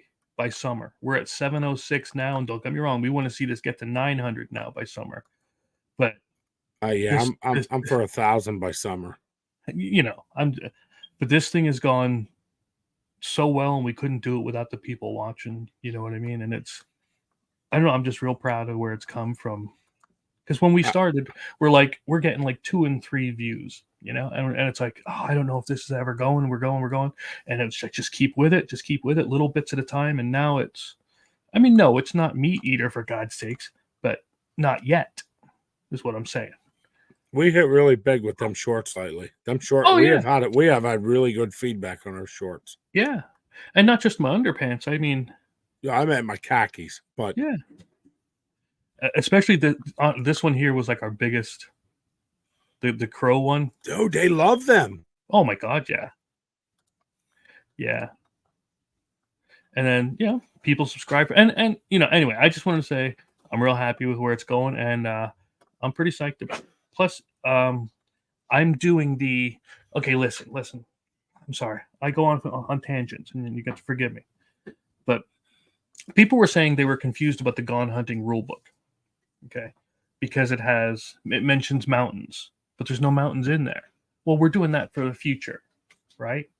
[SPEAKER 2] summer. We're at 706 now, and don't get me wrong, we want to see this get to 900 now by summer. But
[SPEAKER 1] Yeah, I'm for 1,000 by summer.
[SPEAKER 2] you know, but this thing has gone so well, and we couldn't do it without the people watching. You know what I mean? And I don't know. I'm just real proud of where it's come from. Because when we started, we're getting like 2 and 3 views, you know, and it's like, oh, I don't know if this is ever going. We're going, and it's like, just keep with it, little bits at a time. And now it's not Meat Eater for God's sakes, but not yet, is what I'm saying.
[SPEAKER 1] We hit really big with them shorts lately. Them short.
[SPEAKER 2] Oh,
[SPEAKER 1] we
[SPEAKER 2] yeah.
[SPEAKER 1] have had really good feedback on our shorts.
[SPEAKER 2] Yeah, and not just my underpants. I mean,
[SPEAKER 1] Yeah, I meant my khakis, but
[SPEAKER 2] yeah. Especially this one here was like our biggest, the crow one.
[SPEAKER 1] dude, they love them.
[SPEAKER 2] Oh my God, yeah. And then people subscribe and anyway, I just wanted to say I'm real happy with where it's going, and I'm pretty psyched about it. Plus, I'm doing the listen. I'm sorry, I go on tangents, and you got to forgive me. But people were saying they were confused about the Gone Hunting rulebook. Okay, because it mentions mountains, but there's no mountains in there. Well, we're doing that for the future, right?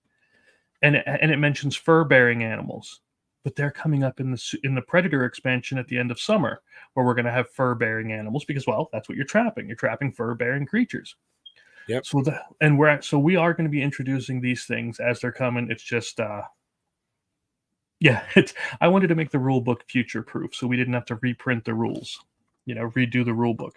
[SPEAKER 2] And it mentions fur-bearing animals, but they're coming up in the Predator expansion at the end of summer, where we're going to have fur-bearing animals because, well, that's what you're trapping. You're trapping fur-bearing creatures.
[SPEAKER 1] Yep.
[SPEAKER 2] So we are going to be introducing these things as they're coming. It's just I wanted to make the rule book future proof, so we didn't have to reprint the rules, redo the rule book.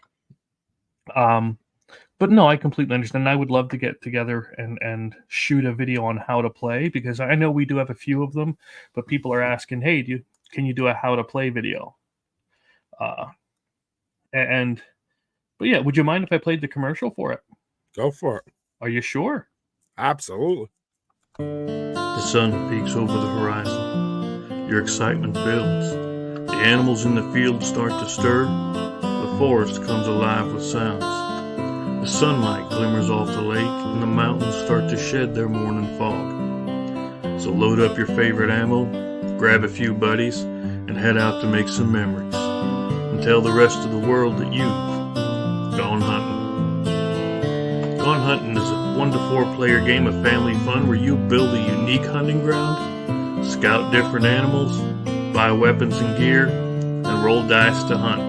[SPEAKER 2] But no, I completely understand. I would love to get together and shoot a video on how to play, because I know we do have a few of them, but people are asking, hey, can you do a how to play video? But yeah, would you mind if I played the commercial for it?
[SPEAKER 1] Go for it.
[SPEAKER 2] Are you sure?
[SPEAKER 1] Absolutely.
[SPEAKER 2] The sun peeks over the horizon. Your excitement builds. The animals in the field start to stir. The forest comes alive with sounds. The sunlight glimmers off the lake, and the mountains start to shed their morning fog. So load up your favorite ammo, grab a few buddies, and head out to make some memories. And tell the rest of the world that you've gone hunting. Gone Hunting is a 1 to 4 player game of family fun where you build a unique hunting ground, scout different animals, buy weapons and gear, and roll dice to hunt.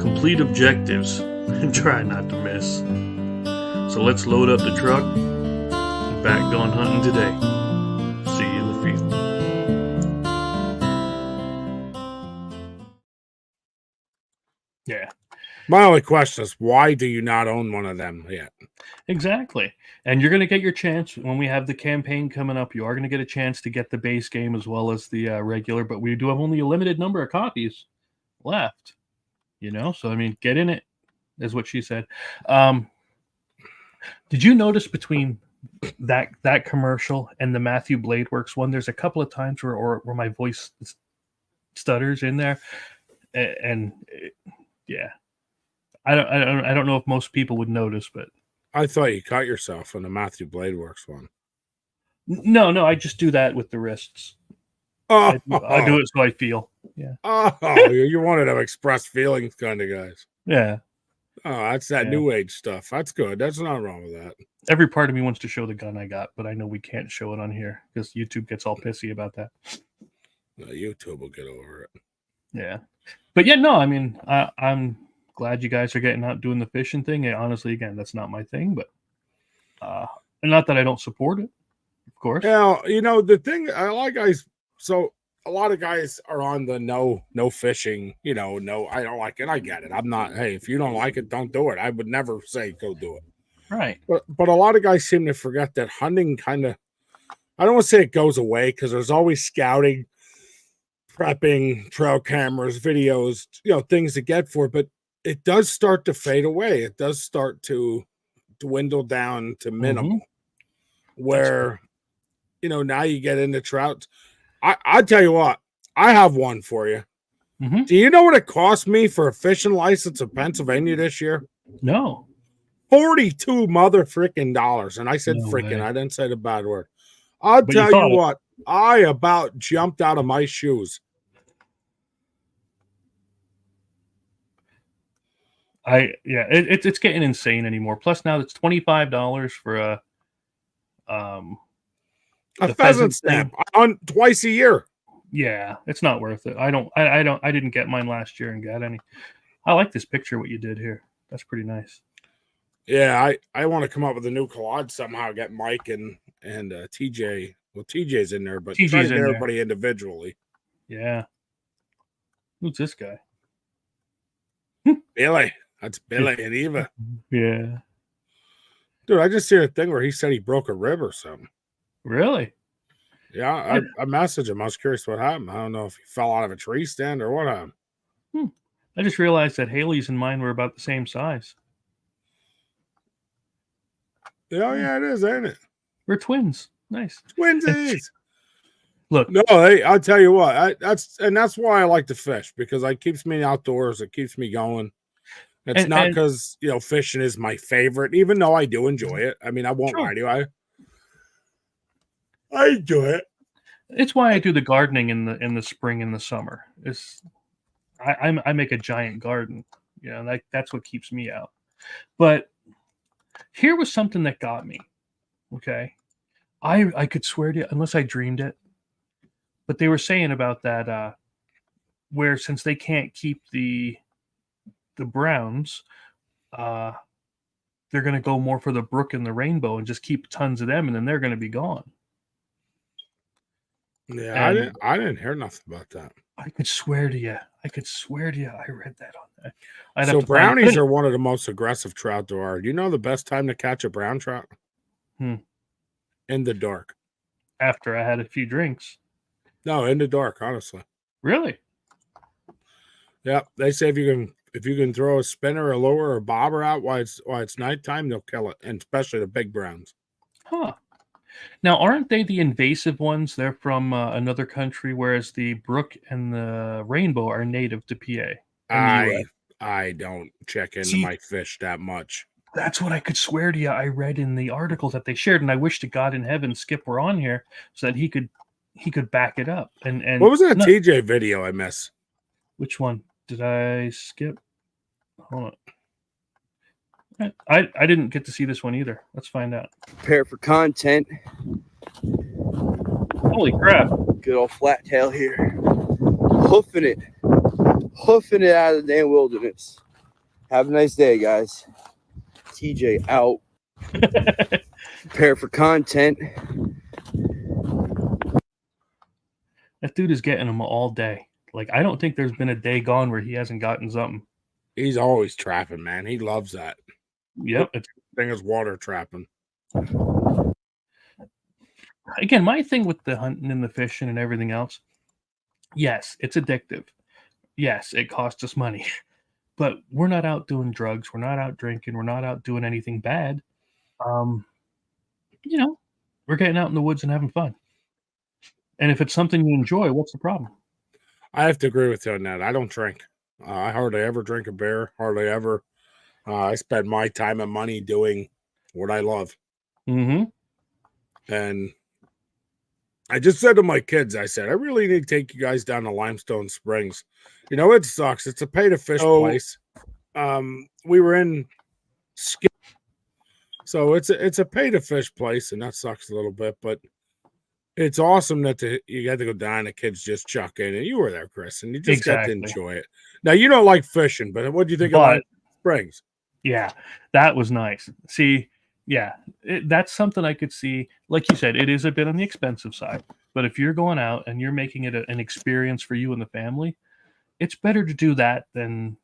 [SPEAKER 2] Complete objectives and try not to miss. So let's load up the truck and back Gone Hunting today. See you in the field. Yeah.
[SPEAKER 1] My only question is, why do you not own one of them yet?
[SPEAKER 2] Exactly. And you're going to get your chance when we have the campaign coming up. You are going to get a chance to get the base game as well as the regular, but we do have only a limited number of copies left. So I mean, get in it, is what she said. Did you notice between that commercial and the Matthew Bladeworks one, there's a couple of times where my voice stutters in there, and yeah. I don't know if most people would notice, but
[SPEAKER 1] I thought you cut yourself on the Matthew Bladeworks one.
[SPEAKER 2] No, I just do that with the wrists.
[SPEAKER 1] Oh,
[SPEAKER 2] I do it so I feel. Yeah.
[SPEAKER 1] Oh, you're one of them express feelings kind of guys.
[SPEAKER 2] Yeah.
[SPEAKER 1] Oh, that's that new age stuff. That's good. That's not wrong with that.
[SPEAKER 2] Every part of me wants to show the gun I got, but I know we can't show it on here because YouTube gets all pissy about that.
[SPEAKER 1] No, YouTube will get over it.
[SPEAKER 2] Yeah. But yeah, no, I mean, I'm glad you guys are getting out doing the fishing thing. And honestly, again, that's not my thing, but and not that I don't support it, of course.
[SPEAKER 1] Yeah, the thing I like, guys. So a lot of guys are on the no fishing, no, I don't like it. I get it. I'm not, hey, if you don't like it, don't do it. I would never say go do it.
[SPEAKER 2] Right.
[SPEAKER 1] But a lot of guys seem to forget that hunting kind of, I don't want to say it goes away because there's always scouting, prepping, trail cameras, videos, things to get for, but it does start to fade away. It does start to dwindle down to minimal where, now you get into trout. I tell you what, I have one for you.
[SPEAKER 2] Mm-hmm.
[SPEAKER 1] Do you know what it cost me for a fishing license in Pennsylvania this year?
[SPEAKER 2] No.
[SPEAKER 1] $42 mother freaking dollars. And I said
[SPEAKER 2] No
[SPEAKER 1] freaking,
[SPEAKER 2] way.
[SPEAKER 1] I didn't say the bad word. I'll
[SPEAKER 2] But
[SPEAKER 1] tell
[SPEAKER 2] you
[SPEAKER 1] you
[SPEAKER 2] thought it.
[SPEAKER 1] what, I about jumped out of my shoes.
[SPEAKER 2] It's getting insane anymore. Plus now it's $25 for a
[SPEAKER 1] A
[SPEAKER 2] the
[SPEAKER 1] pheasant
[SPEAKER 2] pheasant
[SPEAKER 1] snap on twice a year.
[SPEAKER 2] Yeah, it's not worth it. I didn't get mine last year and got any. I like this picture what you did here. That's pretty nice.
[SPEAKER 1] Yeah, I want to come up with a new collage somehow. Get Mike and TJ. Well, TJ's in there, but try to
[SPEAKER 2] TJ's
[SPEAKER 1] get
[SPEAKER 2] in there.
[SPEAKER 1] everybody individually.
[SPEAKER 2] Yeah. Who's this guy?
[SPEAKER 1] Billy, that's Billy and Eva.
[SPEAKER 2] Yeah.
[SPEAKER 1] Dude, I just see a thing where he said he broke a rib or something.
[SPEAKER 2] Really?
[SPEAKER 1] Yeah, I messaged him. I was curious what happened. I don't know if he fell out of a tree stand or what happened.
[SPEAKER 2] I just realized that Haley's and mine were about the same size.
[SPEAKER 1] Oh, yeah, it is, ain't it?
[SPEAKER 2] We're twins. Nice.
[SPEAKER 1] Twinsies.
[SPEAKER 2] Look,
[SPEAKER 1] No, hey, I'll tell you what. That's why I like to fish, because it keeps me outdoors. It keeps me going. It's not because fishing is my favorite, even though I do enjoy it. I mean, I won't lie to you. I enjoy it.
[SPEAKER 2] it's why I do the gardening in the spring and the summer. I make a giant garden. That's what keeps me out. But here was something that got me. Okay. I could swear to you, unless I dreamed it, but they were saying about that where since they can't keep the browns, they're going to go more for the brook and the rainbow and just keep tons of them, and then they're going to be gone.
[SPEAKER 1] Yeah,
[SPEAKER 2] And
[SPEAKER 1] I didn't hear nothing about that.
[SPEAKER 2] I could swear to you. I read that on that.
[SPEAKER 1] So brownies are one of the most aggressive trout there are. Do you know the best time to catch a brown trout? In the dark.
[SPEAKER 2] After I had a few drinks.
[SPEAKER 1] No, in the dark, honestly.
[SPEAKER 2] Really?
[SPEAKER 1] Yeah, they say if you can throw a spinner, a lure, or a bobber out while it's nighttime, they'll kill it, and especially the big browns.
[SPEAKER 2] Huh. Now, aren't they the invasive ones? They're from another country, whereas the brook and the rainbow are native to PA.
[SPEAKER 1] I don't check into my fish that much.
[SPEAKER 2] That's what I could swear to you. I read in the articles that they shared, and I wish to God in heaven Skip were on here so that he could back it up. And
[SPEAKER 1] what was that TJ video I missed?
[SPEAKER 2] Which one did I skip? Hold on. I didn't get to see this one either. Let's find out.
[SPEAKER 7] Prepare for content.
[SPEAKER 2] Holy crap.
[SPEAKER 7] Good old flat tail here. Hoofing it out of the damn wilderness. Have a nice day, guys. TJ out. Prepare for content.
[SPEAKER 2] That dude is getting them all day. Like, I don't think there's been a day gone where he hasn't gotten something.
[SPEAKER 1] He's always trapping, man. He loves that.
[SPEAKER 2] Yep.
[SPEAKER 1] Thing is water trapping.
[SPEAKER 2] Again, my thing with the hunting and the fishing and everything else, yes, it's addictive. Yes, it costs us money. But we're not out doing drugs. We're not out drinking. We're not out doing anything bad. We're getting out in the woods and having fun. And if it's something you enjoy, what's the problem?
[SPEAKER 1] I have to agree with you on that. I don't drink. I hardly ever drink a beer. Hardly ever. I spend my time and money doing what I love.
[SPEAKER 2] Mm-hmm.
[SPEAKER 1] And I just said to my kids, I said, I really need to take you guys down to Limestone Springs. It sucks. It's a pay-to-fish place. We were in Skip. So it's a pay-to-fish place, and that sucks a little bit, but it's awesome that you got to go down and the kids just chuck in. And you were there, Chris, and you just got to enjoy it. Now, you don't like fishing, but what do you think about Springs?
[SPEAKER 2] Yeah, that was nice. See, Yeah, that's something I could see. Like you said, it is a bit on the expensive side. But if you're going out and you're making it an experience for you and the family, it's better to do that than,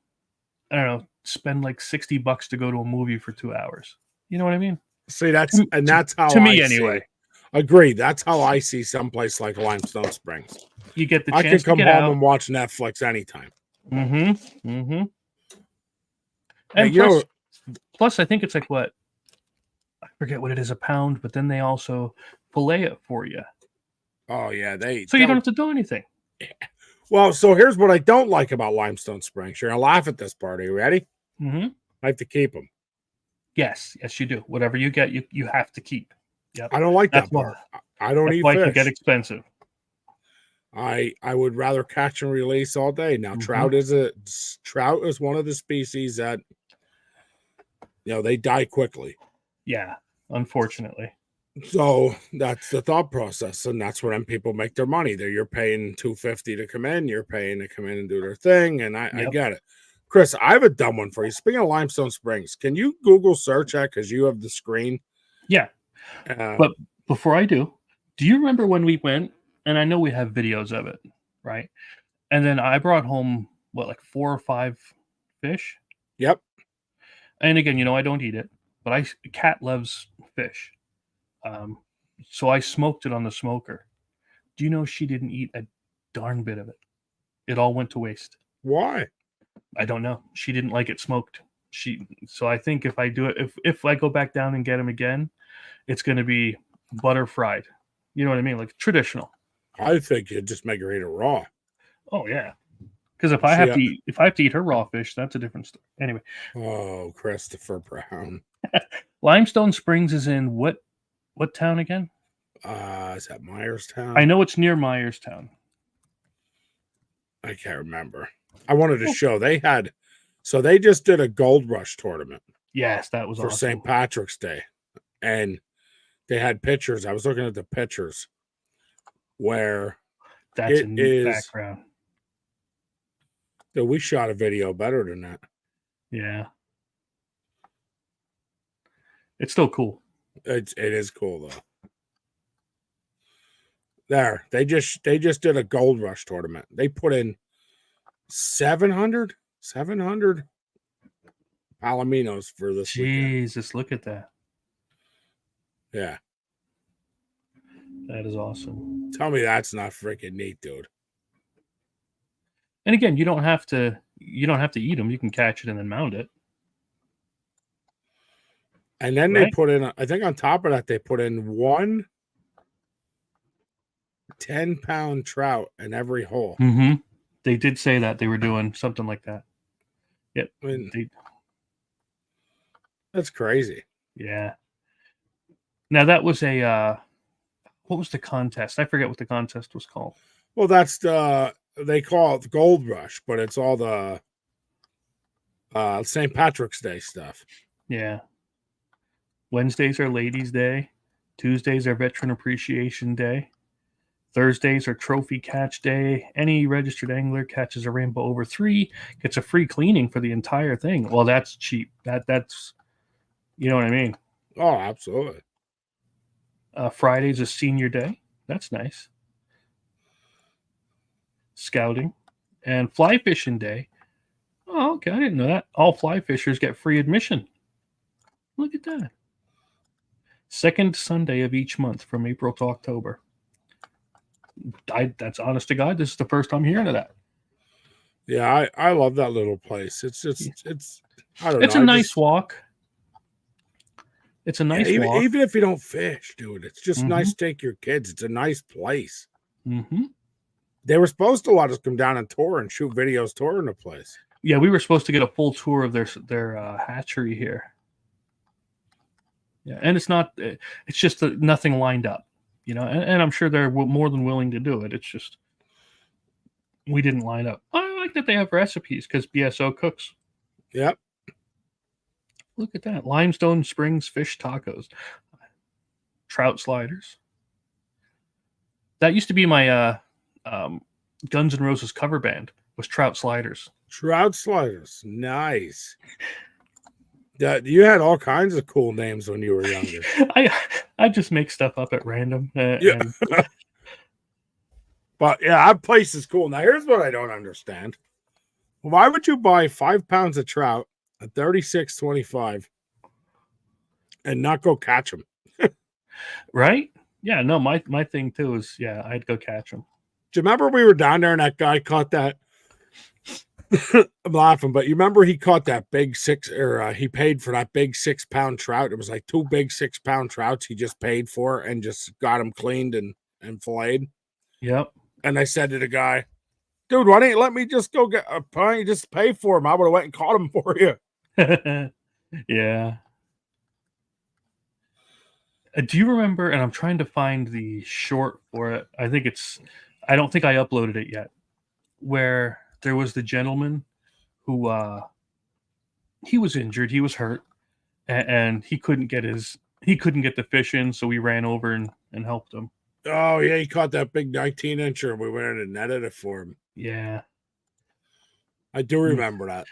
[SPEAKER 2] I don't know, spend like $60 to go to a movie for 2 hours. You know what I mean?
[SPEAKER 1] See, that's how
[SPEAKER 2] To me
[SPEAKER 1] I
[SPEAKER 2] anyway.
[SPEAKER 1] see. Agreed. That's how I see someplace like Limestone Springs.
[SPEAKER 2] You get the
[SPEAKER 1] I can
[SPEAKER 2] chance
[SPEAKER 1] come
[SPEAKER 2] to
[SPEAKER 1] home
[SPEAKER 2] get out.
[SPEAKER 1] and watch Netflix anytime.
[SPEAKER 2] Mm-hmm. Mm-hmm.
[SPEAKER 1] Hey,
[SPEAKER 2] And
[SPEAKER 1] you know,
[SPEAKER 2] plus, I think it's like what? I forget what it is a pound, but then they also fillet it for you.
[SPEAKER 1] oh yeah,
[SPEAKER 2] So you don't have to do anything.
[SPEAKER 1] Well, so here's what I don't like about Limestone Springs. You're gonna laugh at this part. Are you ready?
[SPEAKER 2] Mm-hmm.
[SPEAKER 1] I have to keep them.
[SPEAKER 2] Yes, you do. Whatever you get, you have to keep. Yep.
[SPEAKER 1] I don't like
[SPEAKER 2] That's
[SPEAKER 1] that
[SPEAKER 2] why.
[SPEAKER 1] part. I don't
[SPEAKER 2] That's
[SPEAKER 1] eat
[SPEAKER 2] why it
[SPEAKER 1] fish.
[SPEAKER 2] can get expensive.
[SPEAKER 1] I would rather catch and release all day. Now, trout is one of the species that they die quickly.
[SPEAKER 2] Yeah, unfortunately.
[SPEAKER 1] So that's the thought process, and that's when people make their money. You're paying $250 to come in. You're paying to come in and do their thing, and I
[SPEAKER 2] Yep.
[SPEAKER 1] get it. Chris, I have a dumb one for you. Speaking of Limestone Springs, can you Google search that because you have the screen?
[SPEAKER 2] Yeah. But before I do you remember when we went? And I know we have videos of it, right? And then I brought home like 4 or 5 fish.
[SPEAKER 1] Yep.
[SPEAKER 2] And again, I don't eat it, but Cat loves fish. So I smoked it on the smoker. Do you know she didn't eat a darn bit of it? It all went to waste.
[SPEAKER 1] Why?
[SPEAKER 2] I don't know. She didn't like it smoked. So I think if I do it, if I go back down and get them again, it's going to be butter fried. You know what I mean? Like traditional.
[SPEAKER 1] I think you just make her eat it raw.
[SPEAKER 2] Oh yeah. Because if I have to eat her raw fish, that's a different story. Anyway.
[SPEAKER 1] Oh, Christopher Brown.
[SPEAKER 2] Limestone Springs is in what town again?
[SPEAKER 1] Is that Myerstown?
[SPEAKER 2] I know it's near Myerstown.
[SPEAKER 1] I can't remember. I wanted to show they just did a Gold Rush tournament.
[SPEAKER 2] Yes, that was
[SPEAKER 1] for
[SPEAKER 2] awesome.
[SPEAKER 1] St. Patrick's Day, and they had pictures. I was looking at the pictures where
[SPEAKER 2] that's a neat background.
[SPEAKER 1] We shot a video better than that.
[SPEAKER 2] Yeah, it's still cool.
[SPEAKER 1] It is cool though. There, they just did a Gold Rush tournament. They put in 700 palominos for this weekend.
[SPEAKER 2] Jesus, look at that.
[SPEAKER 1] Yeah.
[SPEAKER 2] That is awesome.
[SPEAKER 1] Tell me that's not freaking neat, dude.
[SPEAKER 2] And again, you don't have to eat them. You can catch it and then mount it.
[SPEAKER 1] And then they put in, I think on top of that, they put in 1 10-pound trout in every hole.
[SPEAKER 2] Mm-hmm. They did say that they were doing something like that. Yep.
[SPEAKER 1] I mean, that's crazy.
[SPEAKER 2] Yeah. Now that was what was the contest? I forget what the contest was called.
[SPEAKER 1] Well, that's they call it the Gold Rush, but it's all the St. Patrick's Day stuff.
[SPEAKER 2] Yeah. Wednesdays are Ladies' Day. Tuesdays are Veteran Appreciation Day. Thursdays are Trophy Catch Day. Any registered angler catches a rainbow over 3 gets a free cleaning for the entire thing. Well, that's cheap. That's you know what I mean?
[SPEAKER 1] Oh, absolutely.
[SPEAKER 2] Friday's a Senior Day. That's nice. Scouting and Fly Fishing Day. Oh, okay. I didn't know that. All fly fishers get free admission. Look at that. Second Sunday of each month from April to October. That's honest to God. This is the first time hearing of that.
[SPEAKER 1] Yeah, I love that little place. It's I don't know.
[SPEAKER 2] It's a nice walk. It's a nice walk.
[SPEAKER 1] Even if you don't fish, dude, it's just nice to take your kids. It's a nice place.
[SPEAKER 2] Mm-hmm.
[SPEAKER 1] They were supposed to let us come down and tour and shoot videos touring the place.
[SPEAKER 2] Yeah, we were supposed to get a full tour of their hatchery here. Yeah, and it's just nothing lined up, and I'm sure they're more than willing to do it. It's just we didn't line up. I like that they have recipes because BSO cooks.
[SPEAKER 1] Yep.
[SPEAKER 2] Look at that. Limestone Springs fish tacos. Trout sliders. That used to be my Guns N' Roses cover band was Trout Sliders.
[SPEAKER 1] Trout sliders. Nice. You had all kinds of cool names when you were younger.
[SPEAKER 2] I just make stuff up at random.
[SPEAKER 1] Yeah.
[SPEAKER 2] And
[SPEAKER 1] But yeah, that place is cool. Now, here's what I don't understand. Why would you buy 5 pounds of trout at $36.25 and not go catch them?
[SPEAKER 2] right? Yeah, no, my thing too is I'd go catch them.
[SPEAKER 1] Do you remember we were down there and that guy caught that? I'm laughing, but you remember he caught that big he paid for that big 6 pound trout. It was like 2 big 6 pound trouts he just paid for and just got them cleaned and filleted.
[SPEAKER 2] Yep.
[SPEAKER 1] And I said to the guy, dude, why didn't you let me just go get a pint? Just pay for him. I would have went and caught him for you.
[SPEAKER 2] Yeah. Do you remember? And I'm trying to find the short for it. I don't think I uploaded it yet. Where there was the gentleman who he was injured, he was hurt, and he couldn't get the fish in, so we ran over and helped him.
[SPEAKER 1] Oh yeah, he caught that big 19-incher and we went in and netted it for him.
[SPEAKER 2] Yeah.
[SPEAKER 1] I do remember that.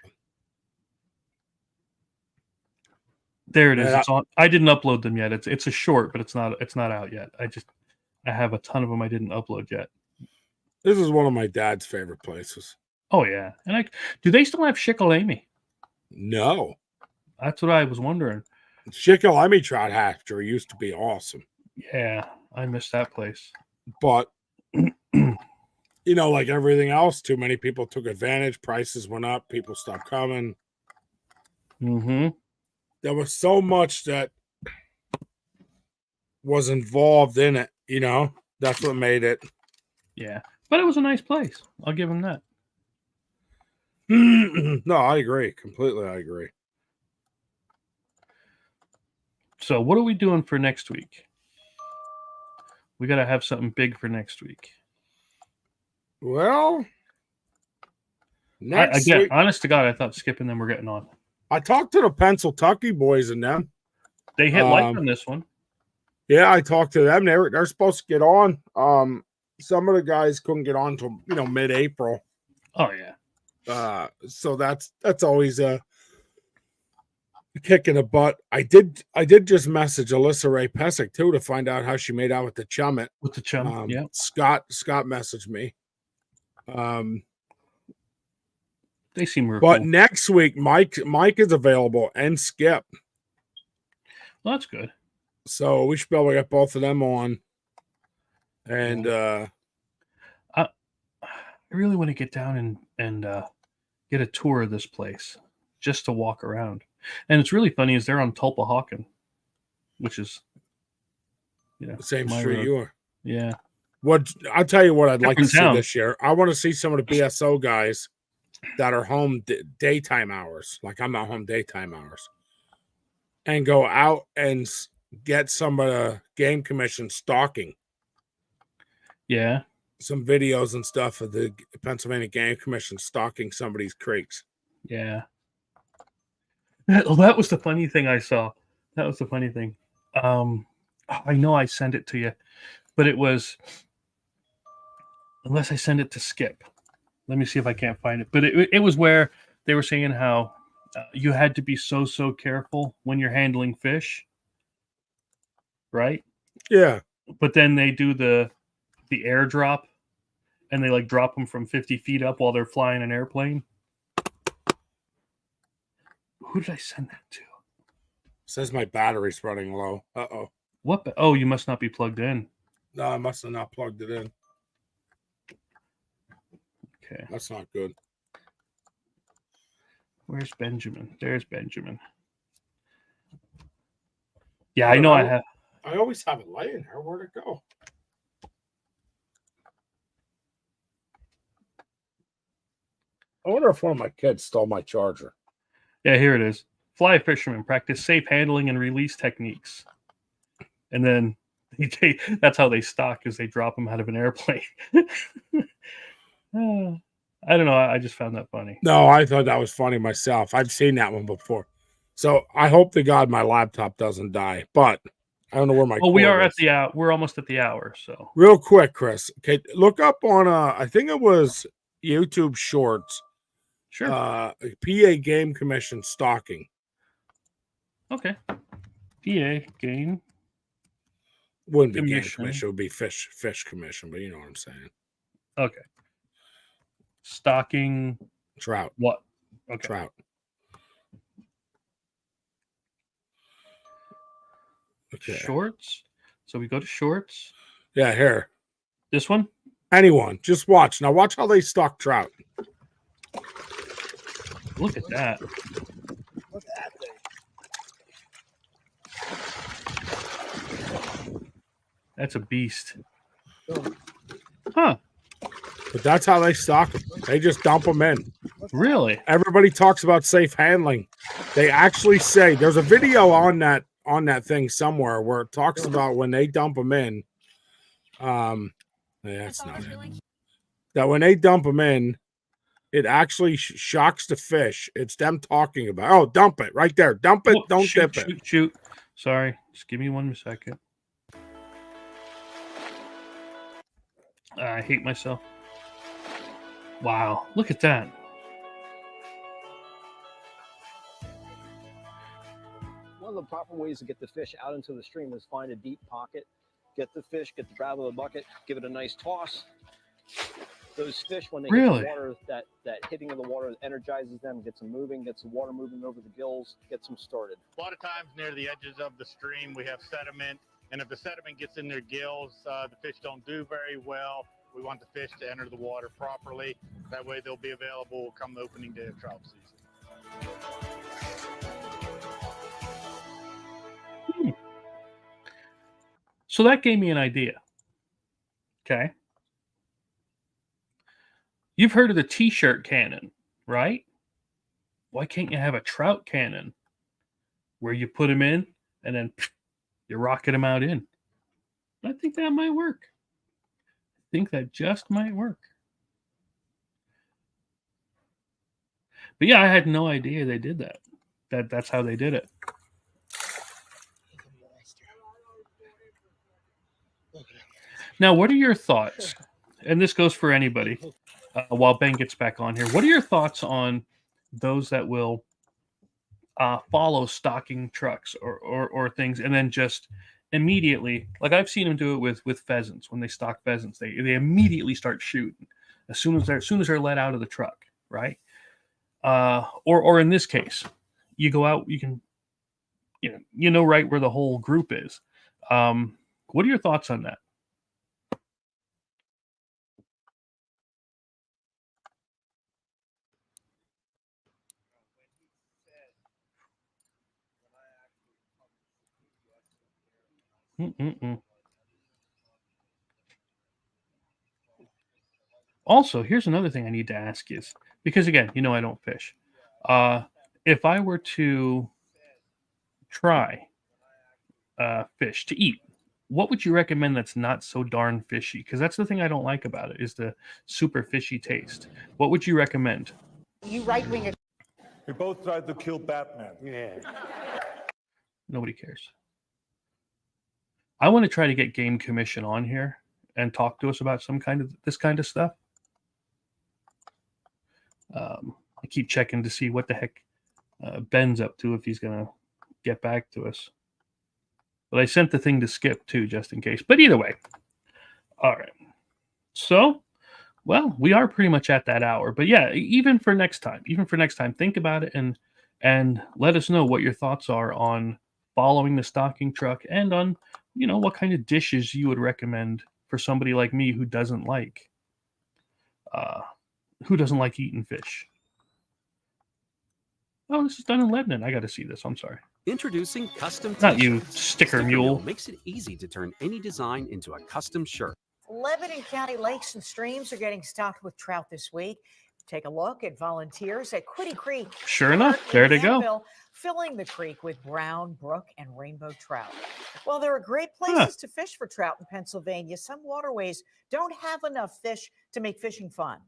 [SPEAKER 2] There it is.
[SPEAKER 1] Yeah.
[SPEAKER 2] It's on. I didn't upload them yet. It's a short, but it's not out yet. I have a ton of them I didn't upload yet.
[SPEAKER 1] This is one of my dad's favorite places.
[SPEAKER 2] Oh yeah. And do they still have Shikellamy?
[SPEAKER 1] No.
[SPEAKER 2] That's what I was wondering.
[SPEAKER 1] Shikellamy Trout Hatchery used to be awesome.
[SPEAKER 2] Yeah, I miss that place.
[SPEAKER 1] But like everything else, too many people took advantage. Prices went up. People stopped coming.
[SPEAKER 2] Mm-hmm.
[SPEAKER 1] There was so much that was involved in it. That's what made it.
[SPEAKER 2] Yeah, but it was a nice place. I'll give him that.
[SPEAKER 1] No, I agree. Completely, I agree.
[SPEAKER 2] So what are we doing for next week? We got to have something big for next week.
[SPEAKER 1] Well, next
[SPEAKER 2] again,
[SPEAKER 1] week,
[SPEAKER 2] honest to God, I thought Skip and them were getting on.
[SPEAKER 1] I talked to the Pennsyltucky boys and them.
[SPEAKER 2] They hit like on this one.
[SPEAKER 1] Yeah, I talked to them. They're supposed to get on. Some of the guys couldn't get on till mid-April.
[SPEAKER 2] Oh yeah.
[SPEAKER 1] So that's always a kick in the butt. I did just message Alyssa Ray Pesic too to find out how she made out with the chummet.
[SPEAKER 2] With the chum. Yeah.
[SPEAKER 1] Scott messaged me.
[SPEAKER 2] They seem real
[SPEAKER 1] But
[SPEAKER 2] cool.
[SPEAKER 1] next week, Mike is available and Skip.
[SPEAKER 2] Well, that's good.
[SPEAKER 1] So we should be able to get both of them on. And
[SPEAKER 2] I really want to get down and get a tour of this place just to walk around. And it's really funny is they're on Tulpahawken, which is
[SPEAKER 1] same
[SPEAKER 2] my
[SPEAKER 1] street
[SPEAKER 2] road.
[SPEAKER 1] you are.
[SPEAKER 2] Yeah.
[SPEAKER 1] I'll tell you what I'd like to
[SPEAKER 2] Different town.
[SPEAKER 1] see this year. I want to see some of the BSO guys that are home daytime hours. Like I'm not home daytime hours. And go out and get some of the game commission stalking.
[SPEAKER 2] Yeah.
[SPEAKER 1] Some videos and stuff of the Pennsylvania Game Commission stalking somebody's creeks.
[SPEAKER 2] Yeah. Well, that was the funny thing I saw. That was the funny thing. I know I sent it to you, but it was, unless I send it to Skip. Let me see if I can't find it. But it was where they were saying how you had to be so careful when you're handling fish, right?
[SPEAKER 1] Yeah.
[SPEAKER 2] But then they do the airdrop, and they like drop them from 50 feet up while they're flying an airplane. Who did I send that to?
[SPEAKER 1] Says my battery's running low. Uh-oh.
[SPEAKER 2] What? Oh, you must not be plugged in.
[SPEAKER 1] No, I must have not plugged it in.
[SPEAKER 2] Okay.
[SPEAKER 1] That's not good.
[SPEAKER 2] Where's Benjamin? There's Benjamin. Yeah, I know I have.
[SPEAKER 1] I always have it laying here. Where'd it go? I wonder if one of my kids stole my charger.
[SPEAKER 2] Yeah, here it is. Fly fishermen practice safe handling and release techniques. And then that's how they stock, is they drop them out of an airplane. I don't know. I just found that funny.
[SPEAKER 1] No, I thought that was funny myself. I've seen that one before. So I hope to God my laptop doesn't die, but I don't know where my.
[SPEAKER 2] Well, we
[SPEAKER 1] cord
[SPEAKER 2] are
[SPEAKER 1] is.
[SPEAKER 2] at the hour. We're almost at the hour. So
[SPEAKER 1] Real quick, Chris. Okay, look up on I think it was YouTube Shorts.
[SPEAKER 2] sure.
[SPEAKER 1] PA Game Commission stalking.
[SPEAKER 2] Okay. PA game.
[SPEAKER 1] Wouldn't be game
[SPEAKER 2] Commission.
[SPEAKER 1] commission. It would be fish commission, but you know what I'm saying.
[SPEAKER 2] Okay. Stocking
[SPEAKER 1] Trout.
[SPEAKER 2] what? Okay.
[SPEAKER 1] Trout. Okay.
[SPEAKER 2] Shorts. So we go to shorts.
[SPEAKER 1] Yeah, here.
[SPEAKER 2] This one.
[SPEAKER 1] Anyone. Just watch. Now watch how they stock trout.
[SPEAKER 2] Look at that.
[SPEAKER 7] Look at that thing.
[SPEAKER 2] That's a beast. Huh.
[SPEAKER 1] But that's how they stock them. They just dump them in.
[SPEAKER 2] Really?
[SPEAKER 1] Everybody talks about safe handling. They actually say there's a video on that thing somewhere where it talks about when they dump them in. That's not it. That when they dump them in, it actually shocks the fish. It's them talking about, oh, dump it right there. Dump it.
[SPEAKER 2] Whoa,
[SPEAKER 1] Don't
[SPEAKER 2] shoot,
[SPEAKER 1] dip it.
[SPEAKER 2] Shoot. Sorry. Just give me 1 second. I hate myself. Wow. Look at that.
[SPEAKER 8] One of the proper ways to get the fish out into the stream is find a deep pocket, get the fish, get the grab of the bucket, give it a nice toss. Those fish, when they hit
[SPEAKER 2] Really?
[SPEAKER 8] the water, that hitting of the water energizes them, gets them moving, gets the water moving over the gills, gets them started.
[SPEAKER 9] A lot of times near the edges of the stream, we have sediment, and if the sediment gets in their gills, the fish don't do very well. We want the fish to enter the water properly. That way they'll be available come the opening day of trout season.
[SPEAKER 2] So that gave me an idea. Okay. You've heard of the t-shirt cannon, right? Why can't you have a trout cannon where you put them in and then you rocket them out in? I think that might work. I think that just might work. But yeah, I had no idea they did that. That's how they did it. Now, what are your thoughts? And this goes for anybody. While Ben gets back on here, what are your thoughts on those that will follow stocking trucks or things and then just immediately, like I've seen them do it with pheasants. When they stock pheasants, they immediately start shooting as soon as they're let out of the truck, right? Or in this case, you go out, you can, you know right where the whole group is. What are your thoughts on that? Also, here's another thing I need to ask you, because again, I don't fish. If I were to try fish to eat, what would you recommend that's not so darn fishy? Because that's the thing I don't like about it, is the super fishy taste. What would you recommend?
[SPEAKER 10] You right-wingers.
[SPEAKER 11] We both tried to kill Batman.
[SPEAKER 3] Yeah.
[SPEAKER 2] Nobody cares. I want to try to get Game Commission on here and talk to us about this kind of stuff. I keep checking to see what the heck Ben's up to, if he's going to get back to us. But I sent the thing to Skip too, just in case. But either way. All right. So, well, we are pretty much at that hour. But yeah, even for next time, think about it and let us know what your thoughts are on following the stocking truck and on, what kind of dishes you would recommend for somebody like me who doesn't like eating fish. Oh, this is done in Lebanon. I got to see this. I'm sorry.
[SPEAKER 12] Introducing Custom
[SPEAKER 2] Not you,
[SPEAKER 12] T-shirts.
[SPEAKER 2] Sticker Mule.
[SPEAKER 12] Makes it easy to turn any design into a custom shirt.
[SPEAKER 10] Lebanon County lakes and streams are getting stocked with trout this week. Take a look at volunteers at Quiddy Creek.
[SPEAKER 2] Sure enough, there they go.
[SPEAKER 10] Danville, filling the creek with brown, brook, and rainbow trout. While there are great places to fish for trout in Pennsylvania, some waterways don't have enough fish to make fishing fun.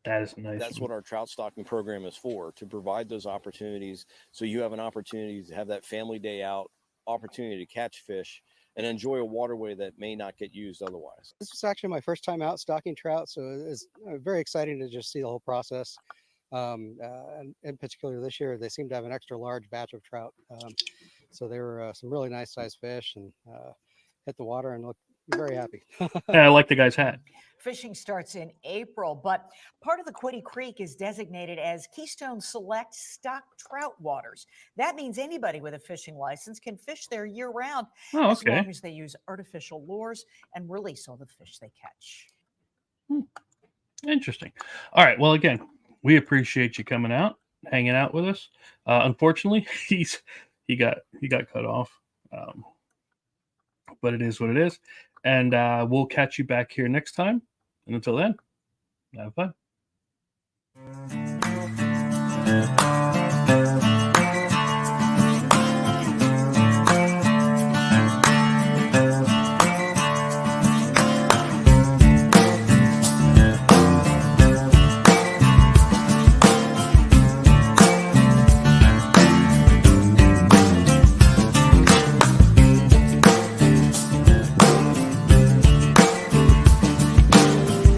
[SPEAKER 2] That is nice.
[SPEAKER 13] That's what our trout stocking program is for, to provide those opportunities so you have an opportunity to have that family day out, opportunity to catch fish, and enjoy a waterway that may not get used otherwise.
[SPEAKER 14] This was actually my first time out stocking trout, so it's very exciting to just see the whole process. And in particular this year, they seem to have an extra large batch of trout. So they were some really nice sized fish, and hit the water and looked very happy.
[SPEAKER 15] Yeah, I like the guy's hat.
[SPEAKER 10] Fishing starts in April, but part of the Quiddy Creek is designated as Keystone Select Stock Trout Waters. That means anybody with a fishing license can fish there year-round,
[SPEAKER 15] Oh,
[SPEAKER 10] as
[SPEAKER 15] okay.
[SPEAKER 10] long as they use artificial lures and release all the fish they catch.
[SPEAKER 15] Interesting. All right. Well, again, we appreciate you coming out, hanging out with us. Unfortunately, he got cut off, but it is what it is. And we'll catch you back here next time. And until then, have fun.